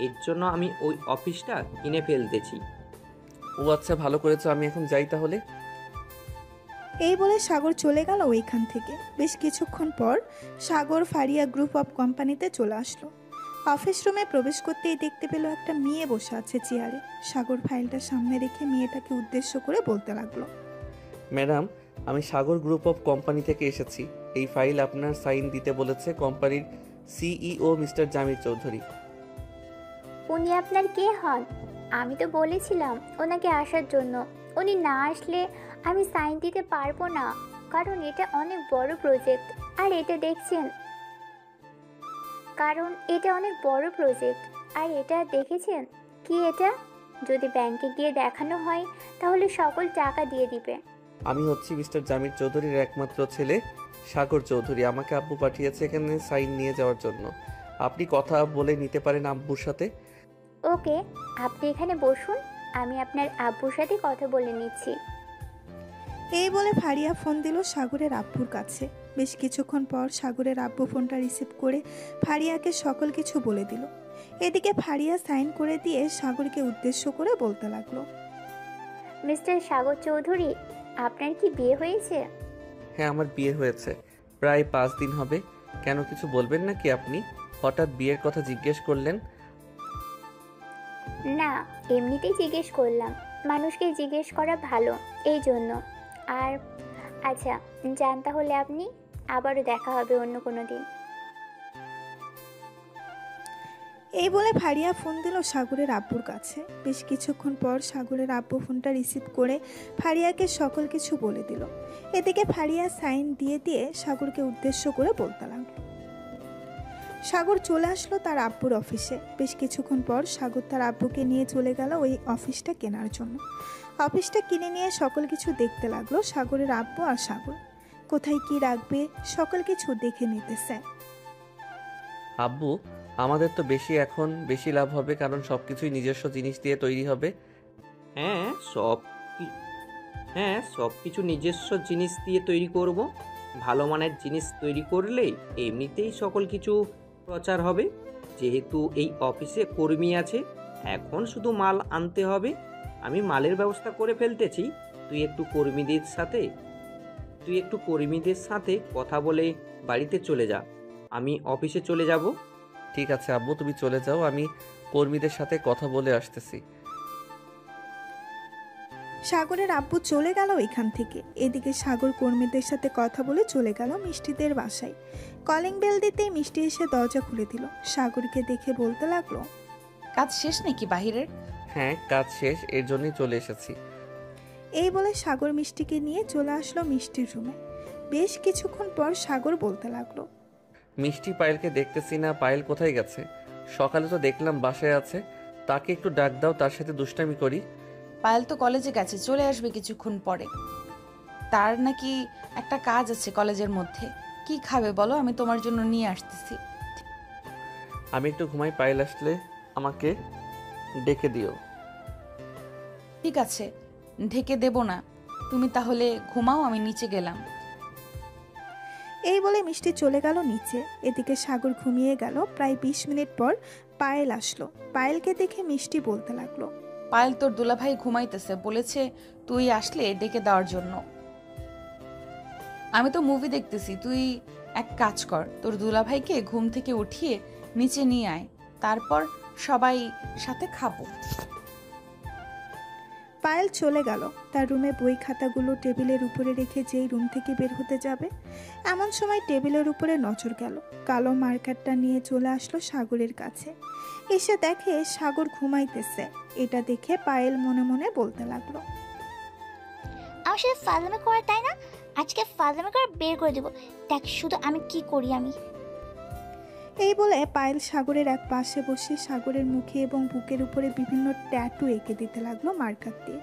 এর জন্য আমি ওই অফিসটা কিনে ফেলতেছি। ও আচ্ছা, ভালো করেছো। আমি এখন যাই তাহলে। এই বলে সাগর চলে গেল ওইখান থেকে। বেশ কিছুক্ষণ পর সাগর ফারিয়া গ্রুপ অফ কোম্পানিতে চলে আসলো। অফিস রুমে প্রবেশ করতেই দেখতে পেল একটা মেয়ে বসে আছে চেয়ারে। সাগর ফাইলটা সামনে রেখে মেয়েটাকে উদ্দেশ্য করে বলতে লাগলো, ম্যাডাম, আমি সাগর গ্রুপ অফ কোম্পানি থেকে এসেছি। এই ফাইল আপনার সাইন দিতে বলেছে কোম্পানির সিইও মিস্টার জামির চৌধুরী। উনি আপনার কে হন? আমি তো বলেছিলাম ওনাকে আসার জন্য। উনি না আসলে আমি সাইন দিতে পারবো না, কারণ এটা অনেক বড় প্রজেক্ট। আর এটা দেখছেন, আর এটা দেখেছেন কি? এটা যদি ব্যাংকে গিয়ে দেখানো হয় তাহলে সকল টাকা দিয়ে দিবে। আমি হচ্ছি মিস্টার জামির চৌধুরীর একমাত্র ছেলে সাগর চৌধুরী। আমাকে আব্বু পাঠিয়েছে এখানে সাইন নিয়ে যাওয়ার জন্য। আপনি কথা বলে নিতে পারেন আব্বুর সাথে। ওকে, আপনি এখানে বসুন, আমি আপনার আব্বুর সাথে কথা বলে নিচ্ছি। এই বলে ফারিয়া ফোন দিল সাগরের আব্বুর কাছে। বেশ কিছুক্ষণ পর সাগরের আব্বু ফোনটা রিসিভ করে ফারিয়াকে সকল কিছু বলে দিল। এদিকে ফারিয়া সাইন করে দিয়ে সাগরকে উদ্দেশ্য করে বলতে লাগলো, মিস্টার সাগর চৌধুরী, আপনার কি বিয়ে হয়েছে? হ্যাঁ, আমার বিয়ে হয়েছে, প্রায় 5 দিন হবে। কেন, কিছু বলবেন নাকি আপনি? হঠাৎ বিয়ের কথা জিজ্ঞেস করলেন? না, এমনিতেই জিজ্ঞেস করলাম, মানুষকে জিজ্ঞেস করা ভালো এই জন্য। আর আচ্ছা, যান তাহলে আপনি। আবারও দেখা হবে অন্য কোনো দিন। এই বলে ফারিয়া ফোন দিল সাগরের আব্বুর কাছে। বেশ কিছুক্ষণ পর সাগরের আব্বু ফোনটা রিসিভ করে ফারিয়াকে সকল কিছু বলে দিল। এদিকে ফারিয়া সাইন দিয়ে দিয়ে সাগরকে উদ্দেশ্য করে বলতে লাগলো। সাগর চলে আসলো তার আব্বুর অফিসে। বেশ কিছুক্ষণ পর সাগর তার আব্বুকে নিয়ে চলে গেল ওই অফিসটা কেনার জন্য। অফিসটা কিনে নিয়ে সকল কিছু দেখতে লাগলো সাগরের আব্বু আর সাগর। কোথায় কি রাখবে সকল কিছু দেখে নিতেছে। আব্বু, আমাদের তো বেশি লাভ হবে, কারণ সবকিছুই নিজস্ব জিনিস দিয়ে তৈরি হবে। হ্যাঁ সব কিছু নিজস্ব জিনিস দিয়ে তৈরি করব। ভালো মানের জিনিস তৈরি করলে এমনিতেই সকল কিছু প্রচার হবে। যেহেতু এই অফিসে কর্মী আছে, এখন শুধু মাল আনতে হবে। আমি মালের ব্যবস্থা করে ফেলতেছি। তুই একটু কর্মীদের সাথে কথা বলে বাড়িতে চলে যা। আমি অফিসে চলে যাব। ঠিক আছে আব্বু, তুমি চলে যাও, আমি কর্মীদের সাথে কথা বলে আসতেছি। সাগরের আব্বু চলে গেল এখান থেকে। এদিকে সাগর কর্মীদের সাথে কথা বলে চলে গেল মিষ্টিদের বাসায়। কলিং বেল দিতেই মিষ্টি এসে দরজা খুলে দিল। সাগরকে দেখে বলতে লাগলো, কাজ শেষ নাকি বাহিরের? হ্যাঁ, কাজ শেষ, এর জন্যই চলে এসেছি। এই বলে সাগর মিষ্টিকে নিয়ে চলে আসলো মিষ্টির রুমে। বেশ কিছুক্ষণ পর সাগর বলতে লাগলো, মিষ্টি পায়েলকে দেখতেছি না, পায়েল কোথায় গেছে? সকালে তো দেখলাম বাসায় আছে, তাকে একটু ডাক দাও, তার সাথে দুষ্টামি করি। পায়েল তো কলেজে গেছে, চলে আসবে কিছুক্ষণ পরে। তার নাকি একটা কাজ আছে কলেজের মধ্যে। কি খাবে বলো, আমি তোমার জন্য নিয়ে আসতেছি। আমি একটু ঘুমাই, পায়েল আসলে আমাকে ডেকে দিও। ঠিক আছে, ঢেকে দেব না, তুমি তাহলে ঘুমাও, আমি নিচে গেলাম। এই বলে মিষ্টি চলে গেল নিচে। এদিকে সাগর ঘুমিয়ে গেল। প্রায় 20 মিনিট পর পায়েল আসলো। পায়েলকে দেখে মিষ্টি বলতে লাগলো, পায়েল তোর দুলাভাই ঘুমাইতেছে, বলেছে তুই আসলে ডেকে দেওয়ার জন্য। আমি তো মুভি দেখতেছি, তুই এক কাজ কর, তোর দুলাভাইকে ঘুম থেকে উঠিয়ে নিচে নিয়ে আয়, তারপর সবাই সাথে খাবো। পায়েল চলে গেল তার রুমে। বই খাতাগুলো টেবিলের উপরে রেখে যেই রুম থেকে বের হতে যাবে, এমন সময় টেবিলের উপরে নজর গেল। কালো মার্কারটা নিয়ে চলে আসলো সাগরের কাছে। এসে দেখে সাগর ঘুমাইতেছে। এটা দেখে পায়েল মনে মনে বলতে লাগলো, আমার সাথে ফাজলামি করে, তাই না? আজকে ফাজলামি করে বের করে দেবো। দেখ শুধু আমি কি করি। এই বলে পায়েল সাগরের এক পাশে বসে সাগরের মুখে এবং বুকের উপরে বিভিন্ন ট্যাটু এঁকে দিতে লাগলো মার্কার দিয়ে।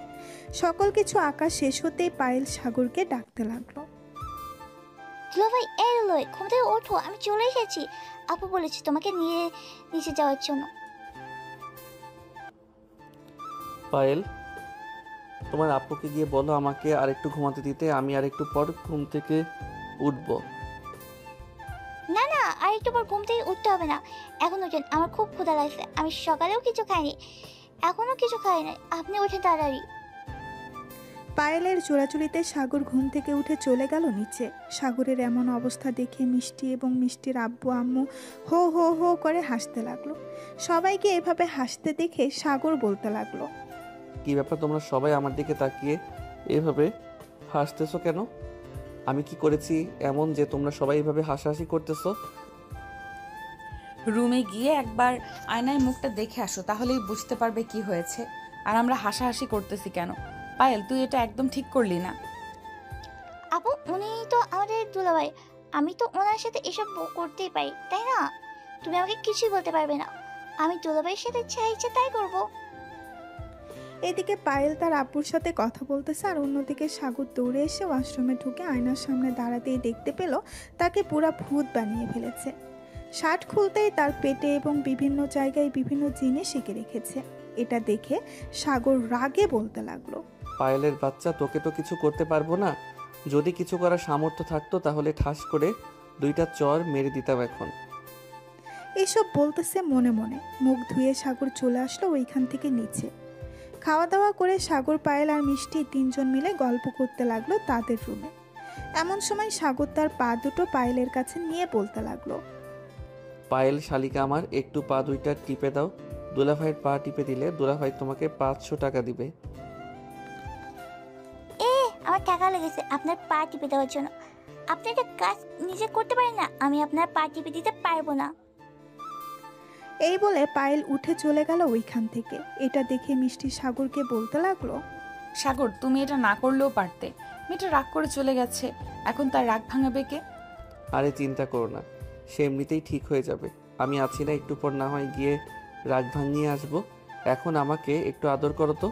সকল কিছু আঁকা শেষ হতেই পায়েল সাগরকে ডাকতে লাগলো, দুলাভাই, এই লয়, ঘুম থেকে ওঠো, আমি চলে এসেছি। আপু বলেছি তোমাকে নিয়ে নিচে যাওয়ার জন্য। পায়েল, তোমার আপুকে গিয়ে বলো আমাকে আর একটু ঘুমাতে দিতে, আমি আর একটু পর ঘুম থেকে উঠবো। না না, আর একটু পর ঘুম থেকে উঠতে হবে না, এখন ওঠেন, আমার খুব ক্ষুধা লাগছে। আমি সকালেও কিছু খাইনি, এখনো কিছু খাই নাই, আপনি ওঠেন তাড়াতাড়ি। পায়েলের চোরাচুরিতে সাগর ঘুম থেকে উঠে চলে গেল নিচে। সাগরের এমন অবস্থা দেখে মিষ্টি এবং মিষ্টির আব্বু আম্মু হো হো হো করে হাসতে লাগলো। সবাইকে এভাবে হাসতে দেখে সাগর বলতে লাগলো, কি ব্যাপার, তোমরা সবাই আমার দিকে তাকিয়ে এভাবে হাসতেছো কেন? আমি কি করেছি এমন যে তোমরা সবাই এভাবে হাসাহাসি করতেছো? রুমে গিয়ে একবার আয়নায় মুখটা দেখে আসো, তাহলেই বুঝতে পারবে কি হয়েছে আর আমরা হাসাহাসি করতেছি কেন। পায়েল, তুই এটা একদম ঠিক করলি না। আপু, উনি তো আমাদের দুলাভাই, আমি তো ওনার সাথে এসব করতেই পারি, তাই না? তুমি আমাকে কিছুই বলতে পারবে না। আমি দুলাভাইয়ের সাথে যা ইচ্ছে তাই করবো। এদিকে পায়েল তার আব্বুর সাথে কথা বলতেছে আর অন্যদিকে সাগর দৌড়ে এসে ওয়াশরুমে ঢুকে আয়নার সামনে দাঁড়াতেই দেখতে পেল তাকে পুরা ভূত বানিয়ে ফেলেছে। শার্ট খুলতেই তার পেটে এবং বিভিন্ন জায়গায় বিভিন্ন জিনিস এঁকে রেখেছে। এটা দেখে সাগর রাগে বলতে লাগলো, পায়েলের বাচ্চা, তোকে তো কিছু করতে পারবো না। যদি কিছু করার সামর্থ্য থাকতো তাহলে ঠাস করে 2টা চর মেরে দিতাম এখন। এসব বলতেছে মনে মনে। মুখ ধুয়ে সাগর চলে আসলো ওইখান থেকে নিচে। খাওয়া দাওয়া করে সাগর, পায়েল আর মিষ্টি 3 জন মিলে গল্প করতে লাগলো তাদের রুমে। এমন সময় সাগর তার পা দুটো পায়েলের কাছে নিয়ে বলতে লাগলো, পায়েল শালিকা আমার, একটু পা 2টা টিপে দাও। দুলাভাইয়ের পা টিপে দিলে দুলাভাই তোমাকে 500 টাকা দিবে। আমার টাকা লেগেছে আপনার পা টিপে দেওয়ার জন্য। আপনি একটা কাজ নিজে করতে পারেন না, আমি আপনার পা টিপে দিতে পারবো না। এই বলে পায়েল উঠে চলে গেল ওইখান থেকে। এটা দেখে মিষ্টি সাগরকে বলতে লাগলো, সাগর তুমি এটা না করলেও পারতে। মেয়েটা রাগ করে চলে গেছে, এখন তার রাগ ভাঙাবে কে? আরে চিন্তা করো না, সে এমনিতেই ঠিক হয়ে যাবে। আমি আছি না, একটু পর না হয় গিয়ে রাগ ভাঙিয়ে আসবো। এখন আমাকে একটু আদর করো তো।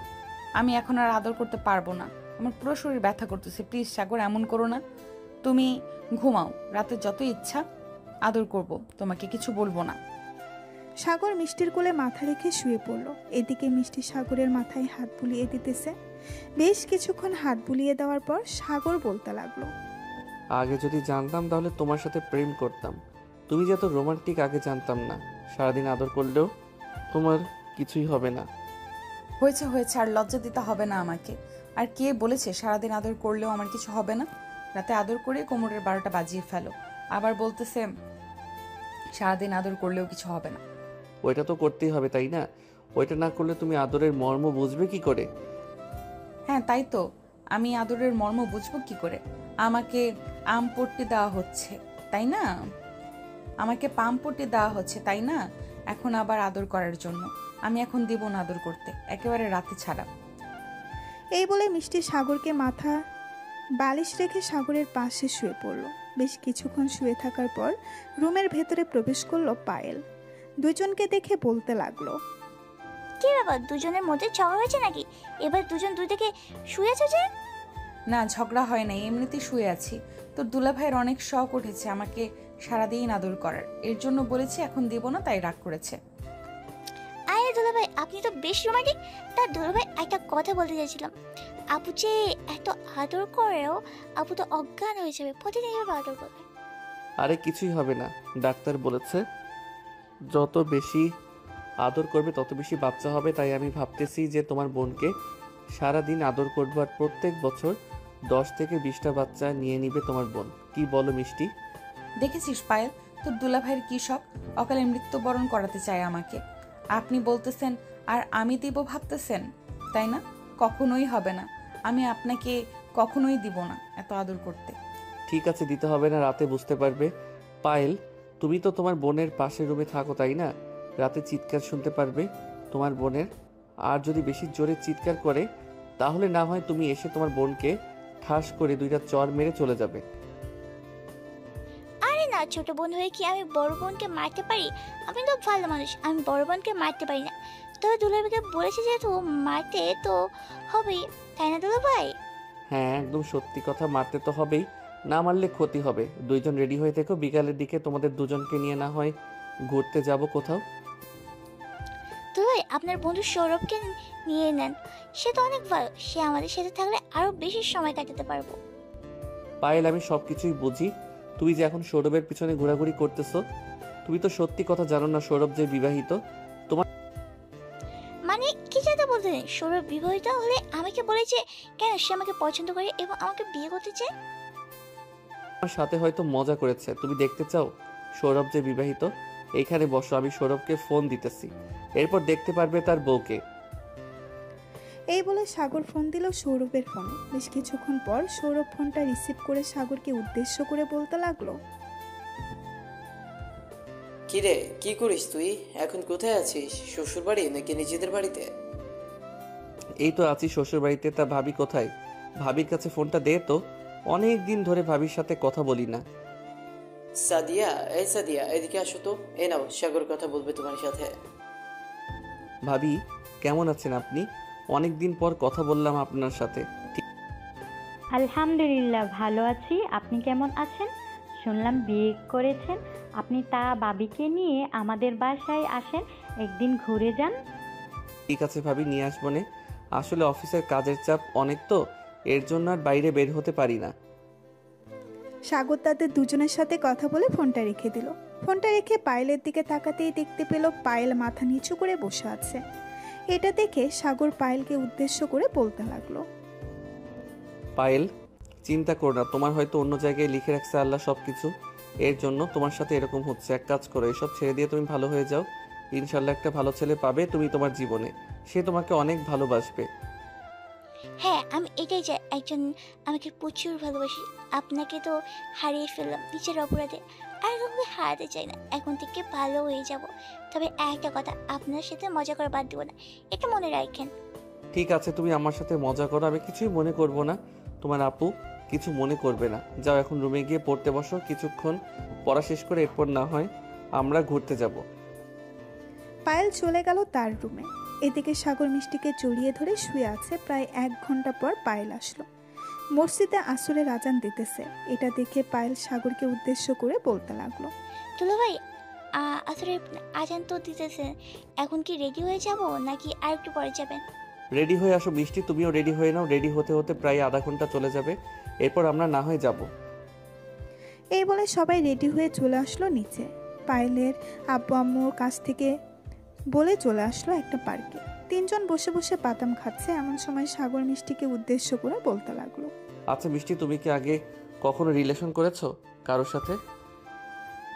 আমি এখন আর আদর করতে পারবো না, আমার পুরো শরীর ব্যথা করতেছে। প্লিজ সাগর, এমন করো না। তুমি ঘুমাও, রাতে যত ইচ্ছা আদর করব, তোমাকে কিছু বলবো না। সাগর মিষ্টির কোলে মাথা রেখে শুয়ে পড়ল। এদিকে মিষ্টি সাগরের মাথায় হাত বুলিয়ে দিতেছে। বেশ কিছুক্ষণ হাত বুলিয়ে দেওয়ার পর সাগর বলতে লাগলো, আগে যদি জানতাম তাহলে তোমার সাথে প্রেম করতাম। তুমি যে এত রোমান্টিক আগে জানতাম না। সারাদিন আদর করলেও তোমার কিছুই হবে না। হয়েছে হয়েছে, আর লজ্জা দিতে হবে না আমাকে। আর কে বলেছে সারাদিন আদর করলেও আমার কিছু হবে না? রাতে আদর করে কোমরের 12টা বাজিয়ে ফেলো, আবার বলতেছে সারাদিন আদর করলেও কিছু হবে না। ওইটা তো করতেই হবে, তাই না? ওইটা না করলে তুমি আদরের মর্ম বুঝবে কি করে? হ্যাঁ তাই তো, আমি আদরের মর্ম বুঝবো কি করে? আমাকে আম পট্টি দেওয়া হচ্ছে, তাই না? আমাকে পাম পট্টি দেওয়া হচ্ছে, তাই না? এখন আবার আদর করার জন্য আমি এখন দিব না আদর করতে, একেবারে রাতে ছাড়া। এই বলে মিষ্টি সাগরকে মাথা বালিশ রেখে সাগরের পাশে শুয়ে পড়ল। বেশ কিছুক্ষণ শুয়ে থাকার পর রুমের ভেতরে প্রবেশ করলো পায়েল। দুজনকে দেখে বলতে লাগলো, কি ব্যাপার, দুজনের মধ্যে ঝগড়া হয়েছে নাকি? এবার দুজন দুই দিকে শুয়েছো যে? না, ঝগড়া হয় নাই, এমনিতেই শুয়ে আছি। তোর দুলাভাইয়ের অনেক শখ উঠেছে আমাকে সারাদিন আদর করার, এর জন্য বলেছি এখন দেব না, তাই রাগ করেছে। আরে দুলাভাই, আপনি তো বেশ রোমান্টিক। তার দুলাভাই, একটা কথা বলতে চাইছিলাম। আপু যে এত আদর করেও আপু তো অজ্ঞান হয়ে যাবে, প্রতিদিন এভাবে আদর করবে। আরে কিছুই হবে না, ডাক্তার বলেছে যত বেশি আদর করবে তত বেশি বাচ্চা হবে। তাই আমি ভাবতেছি যে তোমার বোনকে সারাদিন আদর করবো, আর প্রত্যেক বছর 10 থেকে 20টা বাচ্চা নিয়ে নিবে তোমার বোন। কি বলো মিষ্টি? দেখেছিস পায়েল, তোর দুলাভাইয়ের কি শখ, অকালে মৃত্যুবরণ করাতে চায় আমাকে। আপনি বলতেছেন আর আমি দিব ভাবতেছেন, তাই না? কখনোই হবে না, আমি আপনাকে কখনোই দিব না এত আদর করতে। ঠিক আছে, দিতে হবে না, রাতে বুঝতে পারবে। পায়েল, তুমি তো তোমার বোনের পাশের রুমে থাকো, তাই না? রাতে চিৎকার শুনতে পারবে তোমার বোনের। আর যদি বেশি জোরে চিৎকার করে তাহলে না হয় তুমি এসে তোমার বোনকে ঠাস করে 2টা চর মেরে চলে যাবে। আরে না, ছোট বোন হয়ে কি আমি বড় বোনকে মারতে পারি? আমি তো ভালো মানুষ, আমি বড় বোনকে মারতে পারি না। তবে দুলাভাইকে বলেছে যেহেতু মারতে তো হবেই, তাই না দুলাভাই? হ্যাঁ, একদম সত্যি কথা, মারতে তো হবেই, না মারলে ক্ষতি হবে। দুইজন রেডি হয়ে থেকো, বিকালের দিকে তোমাদের দুজনকে নিয়ে না হয় ঘুরতে যাব কোথাও। দুলাভাই, আপনার বন্ধু সৌরভকে নিয়ে নেন, সে তো অনেক ভালো, সে আমাদের সাথে থাকলে আরো বেশি সময় কাটাতে পারবো। পায়েল, আমি সব কিছুই বুঝি। তুই যে এখন সৌরভের পিছনে ঘোরাঘুরি করতেছো, তুমি তো সত্যি কথা জানো না সৌরভ যে বিবাহিত। মানে কি যাতে বলতে নেই, সৌরভ বিবাহিত হলে আমাকে বলেছে কেন সে আমাকে পছন্দ করে এবং আমাকে বিয়ে করতে চায়। আমার সাথে হয়তো মজা করেছে। তুমি দেখতে চাও সৌরভ যে বিবাহিত? এইখানে বসো, আমি সৌরভকে ফোন দিতেছি, এরপর দেখতে পারবে তার বউকে। এই বলে সাগর ফোন দিল সৌরভের ফোনে। বেশ কিছুক্ষণ পর সৌরভ ফোনটা রিসিভ করে সাগরকে উদ্দেশ্য করে বলতে লাগলো, কিরে, কি করিস তুই? এখন কোথায় আছিস? শ্বশুর বাড়ি নাকি নিজেদের বাড়িতে? এই তো আছি শ্বশুর বাড়িতে। তা ভাবি কোথায়? ভাবির কাছে ফোনটা দে তো, অনেক দিন ধরে ভাবির সাথে কথা বলি না। সাদিয়া, এই সাদিয়া, এদিকে আসো তো। এ নাও, সাগর কথা বলবে তোমার সাথে। ভাবি, কেমন আছেন আপনি? অনেক দিন পর কথা বললাম আপনার সাথে। আলহামদুলিল্লাহ ভালো আছি। আপনি কেমন আছেন? শুনলাম বিয়ে করেছেন আপনি, তা বাবিকে নিয়ে আমাদের বাসায় আসেন, একদিন ঘুরে যান। ঠিক আছে ভাবি, নিয়ে আসবো নে। আসলে অফিসের কাজের চাপ অনেক তো, এর জন্য আর বাইরে বের হতে পারি না। সাগর তাদের দুজনের সাথে কথা বলে ফোনটা রেখে দিল। ফোনটা রেখে পায়েলের দিকে তাকাতেই দেখতে পেল পায়েল মাথা নিচু করে বসে আছে। এটা দেখে সাগর পায়েলকে উদ্দেশ্য করে বলতে লাগলো, পায়েল, চিন্তা করো না, তোমার হয়তো অন্য জায়গায় লিখে রাখছে আল্লাহ সবকিছু, এর জন্য তোমার সাথে এরকম হচ্ছে। এক কাজ করো, এসব ছেড়ে দিয়ে তুমি ভালো হয়ে যাও। ইনশাল্লাহ একটা ভালো ছেলে পাবে তুমি তোমার জীবনে, সে তোমাকে অনেক ভালোবাসবে। হ্যাঁ, আমি এটাই যে একজন আমাকে প্রচুর ভালোবাসি, আপনাকে তো হারিয়ে ফেললাম নিজের অপরাধে, আর কাউকে হারাতে চাই না, এখন থেকে ভালো হয়ে যাব। তবে একটা কথা, আপনার সাথে মজা করে বাদ দিব না, এটা মনে রাখেন। ঠিক আছে, তুমি আমার সাথে মজা করো, আমি কিছুই মনে করব না। তোমার আপু কিছু মনে করবে না। যাও এখন রুমে গিয়ে পড়তে বসো, কিছুক্ষণ পড়া শেষ করে এরপর না হয় আমরা ঘুরতে যাব। পায়েল চলে গেল তার রুমে। এদিকে সাগর মিষ্টিকে জড়িয়ে ধরে শুয়ে আছে। প্রায় 1 ঘন্টা পর পায়েল আসলো। মসজিদে আসরের আজান দিতেছে। এটা দেখে পায়েল সাগরকে উদ্দেশ্য করে বলতে লাগলো, দুলা ভাই, আসলে আজান তো দিতেছে, এখন কি রেডি হয়ে যাব নাকি আর একটু পরে যাবেন? রেডি হয়ে আসো মিষ্টি, তুমিও রেডি হয়ে নাও। রেডি হতে হতে প্রায় আধা ঘন্টা চলে যাবে, এরপর আমরা না হয় যাব। এই বলে সবাই রেডি হয়ে চলে আসলো নিচে। পায়েলের আব্বু আম্মুর কাছ থেকে বলে চলে আসলো একটা পার্কে। 3 জন বসে বসে বাদাম খাচ্ছে। এমন সময় সাগর মিষ্টিকে উদ্দেশ্য করে বলতে লাগলো, আচ্ছা মিষ্টি, তুমি কি আগে কখনো রিলেশন করেছো কারোর সাথে?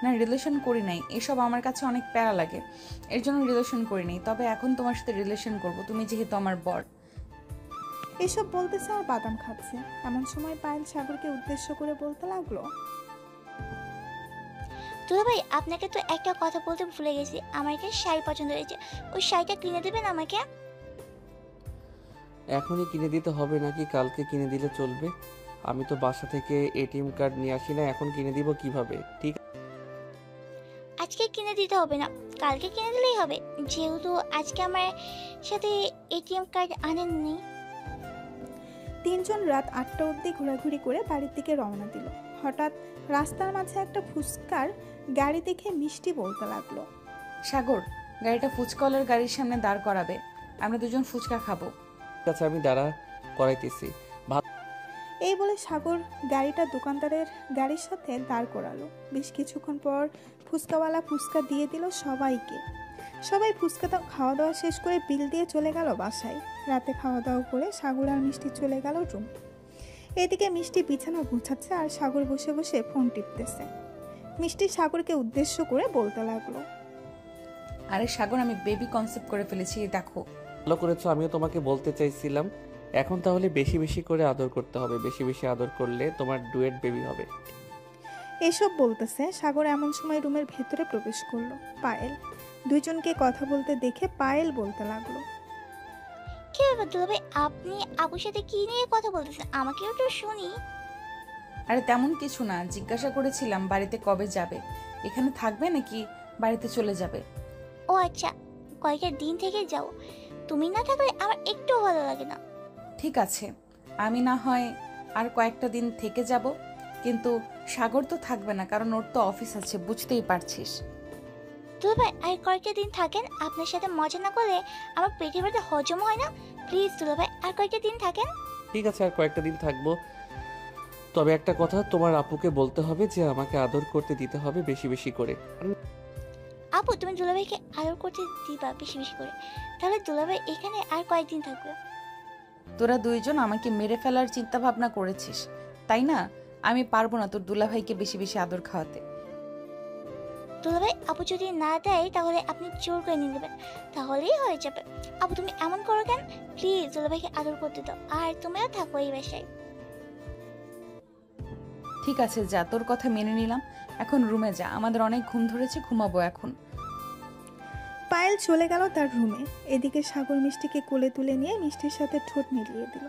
না, রিলেশন করি নাই, এসব আমার কাছে অনেক প্যারা লাগে, এর জন্য রিলেশন করি নাই। তবে এখন তোমার সাথে রিলেশন করব, তুমি যেহেতু আমার বর। এসব বলতেছে আর বাদাম খাচ্ছে। এমন সময় পায়েল সাগরকে উদ্দেশ্য করে বলতে লাগলো, দুলা ভাই, আপনাকে তো একটা কথা বলতে ভুলে গেছি, আমার একটা শাড়ি পছন্দ হয়েছে, ওই শাড়িটা কিনে দেবেন আমাকে? এখনই কিনে দিতে হবে নাকি কালকে কিনে দিলে চলবে? আমি তো বাসা থেকে এটিএম কার্ড নিয়ে আসি না, এখন কিনে দিব কিভাবে? ঠিক আজকে কিনে দিতে হবে না, কালকে কিনে দিলেই হবে, যেহেতু আজকে আমার সাথে এটিএম কার্ড আনেননি। 3 জন রাত 8টা অবধি ঘোরাঘুরি করে বাড়ির দিকে রওনা দিল। হঠাৎ রাস্তার মাঝে একটা ফুচকার গাড়ি দেখে মিষ্টি বলতে লাগলো, সাগর, গাড়িটা ফুচকলের গাড়ির সামনে দাঁড় করাবে, আমরা দুজন ফুচকা খাবো। আছে, আমি দাঁড়া করাইতেছি। এই বলে সাগর গাড়িটা দোকানদারের গাড়ির সাথে দাঁড় করালো। বেশ কিছুক্ষণ পর ফুচকাওয়ালা ফুচকা দিয়ে দিল সবাইকে। সবাই ফুচকা খাওয়া দাওয়া শেষ করে বিল দিয়ে চলে গেল বাসায়। রাতে খাওয়া দাওয়া করে সাগর আর মিষ্টি চলে গেল রুম। এদিকে মিষ্টি বিছানা গুছাচ্ছে আর সাগর বসে বসে ফোন টিপতেছে। মিষ্টি সাগরকে উদ্দেশ্য করে বলতে লাগলো, আরে সাগর, আমি বেবি কনসেপ্ট করে ফেলেছি, দেখো। ভালো করেছো, আমিও তোমাকে বলতে চাইছিলাম। এখন তাহলে বেশি বেশি করে আদর করতে হবে, বেশি বেশি আদর করলে তোমার ডুয়েট বেবি হবে। এসব বলতেছে সাগর এমন সময় রুমের ভেতরে প্রবেশ করলো পায়েল। 2 জনকে কথা বলতে দেখে পায়েল বলতে লাগলো, কি ব্যাপার দুলা ভাই, আপনি আপুর সাথে কি নিয়ে কথা বলতেছেন, আমাকে একটু শুনি। আরে তেমন কিছু না, জিজ্ঞাসা করেছিলাম বাড়িতে কবে যাবে, এখানে থাকবে নাকি বাড়িতে চলে যাবে। ও আচ্ছা, কয়েকটা দিন থেকে যাও, তুমি না থাকলে আমার একটু ভালো লাগে না। ঠিক আছে, আমি না হয় আর কয়েকটা দিন থেকে যাব, কিন্তু সাগর তো থাকবে না, কারণ ওর তো অফিস আছে, বুঝতেই পারছিস। দুলা ভাই, আর কয়েকটা দিন থাকেন, আপনার সাথে মজা না করলে আমার পেটের মধ্যে হজম হয় না, প্লিজ দুলা ভাই আর কয়েকটা দিন থাকেন। ঠিক আছে, আর কয়েকটা দিন থাকবো। তবে একটা কথা, তোমার আপুকে বলতে হবে যে আমাকে আদর করতে দিতে হবে বেশি বেশি করে। আপু, তুমি দুলা ভাইকে আদর করতে দিবা বেশি বেশি করে, তাহলে দুলা ভাই এখানে আর কয়েকদিন থাকবে। তোরা 2 জন আমাকে মেরে ফেলার চিন্তা ভাবনা করেছিস, তাই না? আমি পারবো না তোর দুলাভাইকে বেশি বেশি আদর খাওয়াতে। দুলা ভাই, আপু যদি না দেয় তাহলে আপনি জোর করে নিয়ে নেবেন, তাহলেই হয়ে যাবে। আপু তুমি এমন করো কেন, প্লিজ দুলা ভাইকে আদর করতে দাও, আর তুমিও থাকো এই বাসায়। ঠিক আছে, যা, তোর কথা মেনে নিলাম। এখন রুমে যা, আমাদের অনেক ঘুম ধরেছে, ঘুমাবো এখন। পায়েল চলে গেল তার রুমে। এদিকে সাগর মিষ্টিকে কোলে তুলে নিয়ে মিষ্টির সাথে ঠোঁট মিলিয়ে দিল।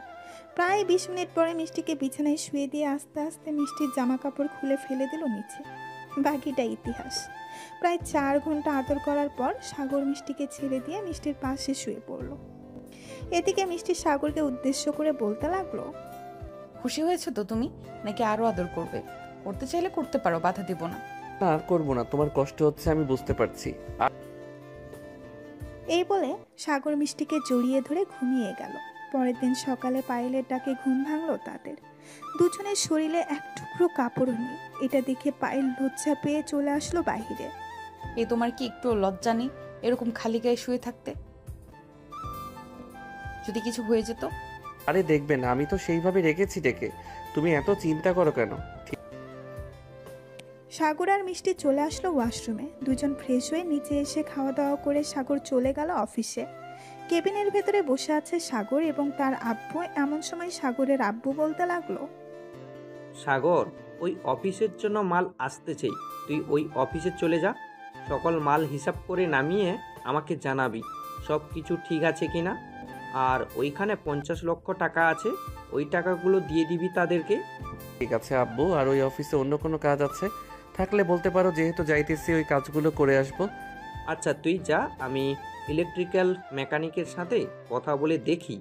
প্রায় 20 মিনিট পরে মিষ্টিকে বিছানায় শুয়ে দিয়ে আস্তে আস্তে মিষ্টির জামা কাপড় খুলে ফেলে দিল নিচে। বাকিটা ইতিহাস। প্রায় 4 ঘন্টা আদর করার পর সাগর মিষ্টিকে ছেড়ে দিয়ে মিষ্টির পাশে শুয়ে পড়ল। এদিকে মিষ্টি সাগরকে উদ্দেশ্য করে বলতে লাগলো, খুশি হয়েছে তো তুমি, নাকি আরো আদর করবে? করতে চাইলে করতে পারো, বাধা দেব না। না, আর করবো না, তোমার কষ্ট হচ্ছে আমি বুঝতে পারছি। এই বলে সাগর মিষ্টিকে জড়িয়ে ধরে ঘুমিয়ে গেল। পরের দিন সকালে পায়েলের ডাকে ঘুম ভাঙলো তাদের। 2 জনের শরীরে এক টুকরো কাপড় নেই। এটা দেখে পায়েল লজ্জা পেয়ে চলে আসলো বাহিরে। এই তোমার কি একটু লজ্জা নেই এরকম খালি গায়ে শুয়ে থাকতে? যদি কিছু হয়ে যেত? আরে দেখবেন, আমি তো সেইভাবে রেখেছি ডেকে, তুমি এত চিন্তা করো কেন? সাগর আর মিষ্টি চলে আসলো ওয়াশরুমে। 2 জন ফ্রেশ হয়ে নিচে এসে খাওয়া দাওয়া করে সাগর চলে গেল অফিসে। কেবিনের ভেতরে বসে আছে সাগর এবং তার আব্বু। এমন সময় সাগরের আব্বু বলতে লাগলো, সাগর, ওই অফিসের জন্য মাল আসতেছে, তুই ওই অফিসে চলে যা। সকল মাল হিসাব করে নামিয়ে আমাকে জানাবি সব কিছু ঠিক আছে কিনা। আর ওইখানে 50 লক্ষ টাকা আছে, ওই টাকাগুলো দিয়ে দিবি তাদেরকে। ঠিক আছে আব্বু, আর ওই অফিসে অন্য কোনো কাজ আছে থাকলে বলতে পারো, যেহেতু যাইতেছি ওই কাজগুলো করে আসবো। আচ্ছা তুই যা, আমি ইলেকট্রিক্যাল মেকানিকের সাথে কথা বলে দেখি,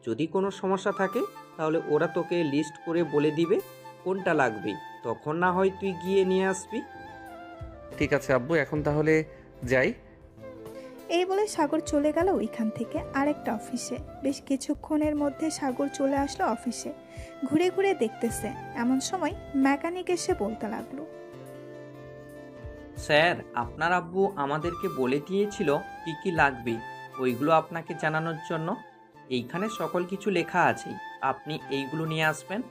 যদি কোনো সমস্যা থাকে তাহলে ওরা তোকে লিস্ট করে বলে দিবে কোনটা লাগবে, তখন না হয় তুই গিয়ে নিয়ে আসবি। ঠিক আছে আব্বু, এখন তাহলে যাই। এই বলে সাগর চলে গেল ওইখান থেকে আরেকটা অফিসে। বেশ কিছুক্ষণের মধ্যে সাগর চলে আসলো অফিসে। ঘুরে ঘুরে দেখতেছে। এমন সময় মেকানিক এসে বলতে লাগলো, স্যার, আপনার আব্বু আমাদেরকে বলে দিয়েছিল কি কি লাগবে, ওইগুলো আপনাকে জানানোর জন্য। এইখানে সকল কিছু লেখা আছে, আপনি এইগুলো নিয়ে আসবেন।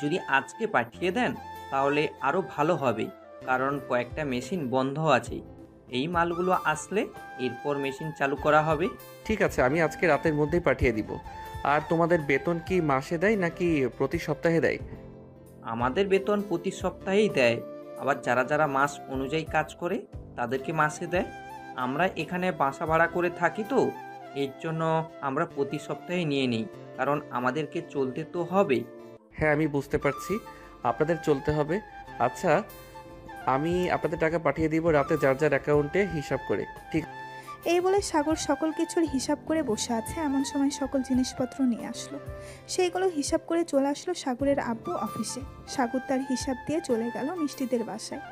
যদি আজকে পাঠিয়ে দেন তাহলে আরও ভালো হবে, কারণ কয়েকটা মেশিন বন্ধ আছে। এই মালগুলো আসলে এরপর মেশিন চালু করা হবে। ঠিক আছে, আমি আজকে রাতের মধ্যেই পাঠিয়ে দিব। আর তোমাদের বেতন কি মাসে দেয় নাকি প্রতি সপ্তাহে দেয়? আমাদের বেতন প্রতি সপ্তাহেই দেয়, আবার যারা যারা মাস অনুযায়ী কাজ করে তাদেরকে মাসে দেয়। আমরা এখানে বাসা ভাড়া করে থাকি, তো এর জন্য আমরা প্রতি সপ্তাহে নিয়ে নিই, কারণ আমাদেরকে চলতে তো হবে। হ্যাঁ, আমি বুঝতে পারছি, আপনাদের চলতে হবে। আচ্ছা, আমি আপনাদের টাকা পাঠিয়ে দিব রাতে যার যার অ্যাকাউন্টে হিসাব করে। ঠিক এই বলে সাগর সকল কিছুর হিসাব করে বসে আছে। এমন সময় সকল জিনিসপত্র নিয়ে আসলো। সেইগুলো হিসাব করে চলে আসলো সাগরের আব্বু অফিসে। সাগর তার হিসাব দিয়ে চলে গেল মিষ্টিদের বাসায়।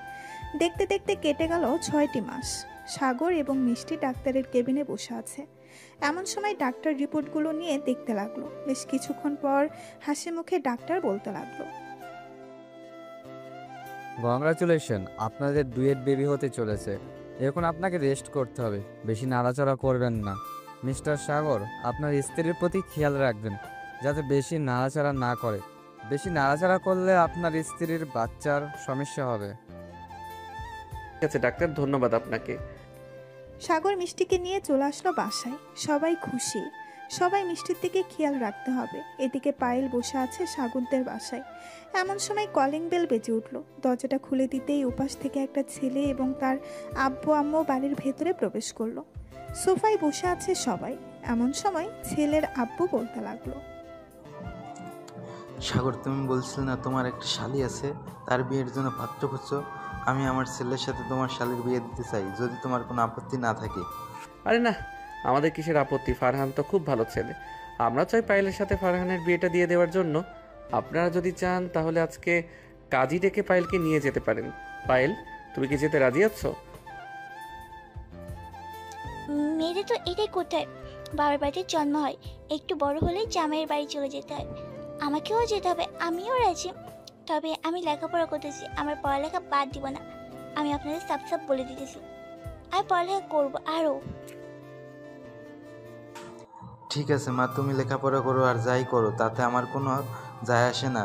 দেখতে দেখতে কেটে গেল 6টি মাস। সাগর এবং মিষ্টি ডাক্তারের কেবিনে বসে আছে। এমন সময় ডাক্তার রিপোর্টগুলো নিয়ে দেখতে লাগলো। বেশ কিছুক্ষণ পর হাসি মুখে ডাক্তার বলতে লাগলো, কংগ্রাচুলেশন, আপনাদের ডুয়েট বেবি হতে চলেছে। এখন আপনাকে রেস্ট করতে হবে, বেশি নাড়াচাড়া করবেন না। মিস্টার সাগর, আপনার স্ত্রীর প্রতি খেয়াল রাখবেন যাতে বেশি নাড়াচাড়া না করে। বেশি নাড়াচাড়া করলে আপনার স্ত্রীর বাচ্চার সমস্যা হবে। ঠিক আছে ডাক্তার, ধন্যবাদ আপনাকে। সাগর মিষ্টিকে নিয়ে চলে আসলো বাসায়। সবাই খুশি, সবাই মিষ্টির দিকে খেয়াল রাখতে হবে। এদিকে পায়েল বসে আছে সাগরদের বাসায়। এমন সময় কলিং বেল বেজে উঠল। দরজাটা খুলে দিতেই উপাস থেকে একটা ছেলে এবং তার আব্বু আম্মু বাড়ির ভেতরে প্রবেশ করলো। সোফায় বসে আছে সবাই। এমন সময় ছেলের আব্বু বলতে লাগলো, সাগর, তুমি বলছিলে না তোমার একটা শালি আছে, তার বিয়ের জন্য পাত্র খুঁজছো? আমি আমার ছেলের সাথে তোমার শালির বিয়ে দিতে চাই, যদি তোমার কোনো আপত্তি না থাকে। আরে না, আমাদের কিসের আপত্তি? ফারহান তো খুব ভালো ছেলে। আমরা চাই পায়েলের সাথে ফারহানের বিয়েটা দিয়ে দেওয়ার জন্য। আপনারা যদি চান তাহলে আজকে কাজী ডেকে পায়েলকে নিয়ে যেতে পারেন। পায়েল, তুমি কি যেতে রাজি আছো? মেয়েদের তো এটাই করতে হয়, বাবার বাড়িতে জন্ম হয়, একটু বড় হলেই জামাইয়ের বাড়ি চলে যেতে হয়। আমাকেও যেতে হবে, আমিও রাজি। তবে আমি লেখাপড়া করতেছি, আমার পড়ালেখা বাদ দিব না। আমি আপনাদের সাপ সাপ বলে দিতেছি, আমি পড়ালেখা করবো আরও। ঠিক আছে মা, তুমি লেখাপড়া করো আর যাই করো, তাতে আমার কোনো যায় আসে না।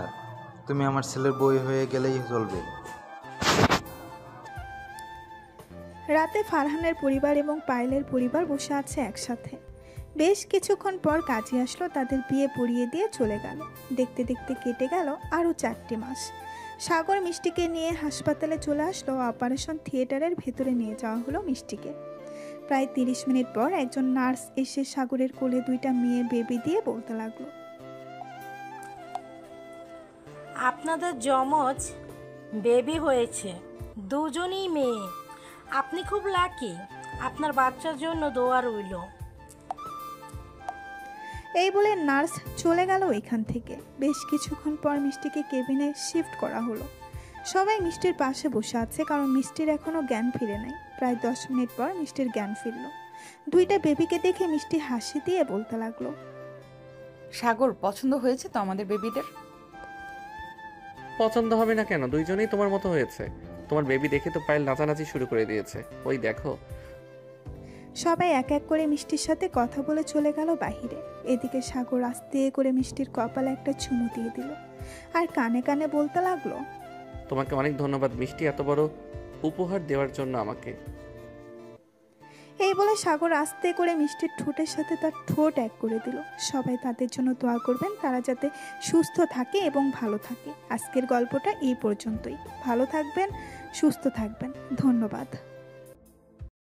তুমি আমার ছেলের বই হয়ে গেলেই চলবে। রাতে ফারহানের পরিবার এবং পায়েলের পরিবার বসে আছে একসাথে। বেশ কিছুক্ষণ পর কাজী আসলো, তাদের বিয়ে পড়িয়ে দিয়ে চলে গেল। দেখতে দেখতে কেটে গেল আরও 4টি মাস। সাগর মিষ্টিকে নিয়ে হাসপাতালে চলে আসলো। অপারেশন থিয়েটারের ভেতরে নিয়ে যাওয়া হলো মিষ্টিকে। প্রায় 30 মিনিট পর একজন নার্স এসে সাগরের কোলে 2টা মেয়ে বেবি দিয়ে বলতে লাগলো, আপনাদের যমজ বেবি হয়েছে, দুজনই মেয়ে। আপনি খুব লাকি, আপনার বাচ্চার জন্য দোয়া রইল। এই বলে নার্স চলে গেল এখান থেকে। বেশ কিছুক্ষণ পর মিষ্টিকে কেবিনে শিফট করা হলো। সবাই মিষ্টির পাশে বসে আছে, কারণ মিষ্টির এখনো জ্ঞান ফিরে নাই। প্রায় 10 মিনিট পর মিষ্টির জ্ঞান ফিরল। 2টা বেবিকে দেখে মিষ্টি হাসি দিয়ে বলতে লাগলো, সাগর, পছন্দ হয়েছে তো আমাদের বেবিদের? পছন্দ হবে না কেন? দুইজনেই তোমার মতো হয়েছে। তোমার বেবি দেখে তো পায়েল নাচানাচি শুরু করে দিয়েছে, ওই দেখো। সবাই এক এক করে মিষ্টির সাথে কথা বলে চলে গেল বাহিরে। এদিকে সাগর আস্তে করে মিষ্টির কপালে একটা চুমু দিয়ে দিল আর কানে কানে বলতে লাগলো, তোমাকে অনেক ধন্যবাদ মিষ্টি, এত বড় উপহার দেওয়ার জন্য আমাকে। এই বলে সাগর আস্তে করে মিষ্টির ঠোঁটের সাথে তার ঠোঁট এক করে দিল। সবাই তাদের জন্য দোয়া করবেন, তারা যাতে সুস্থ থাকে এবং ভালো থাকে। আজকের গল্পটা এই পর্যন্তই। ভালো থাকবেন, সুস্থ থাকবেন। ধন্যবাদ।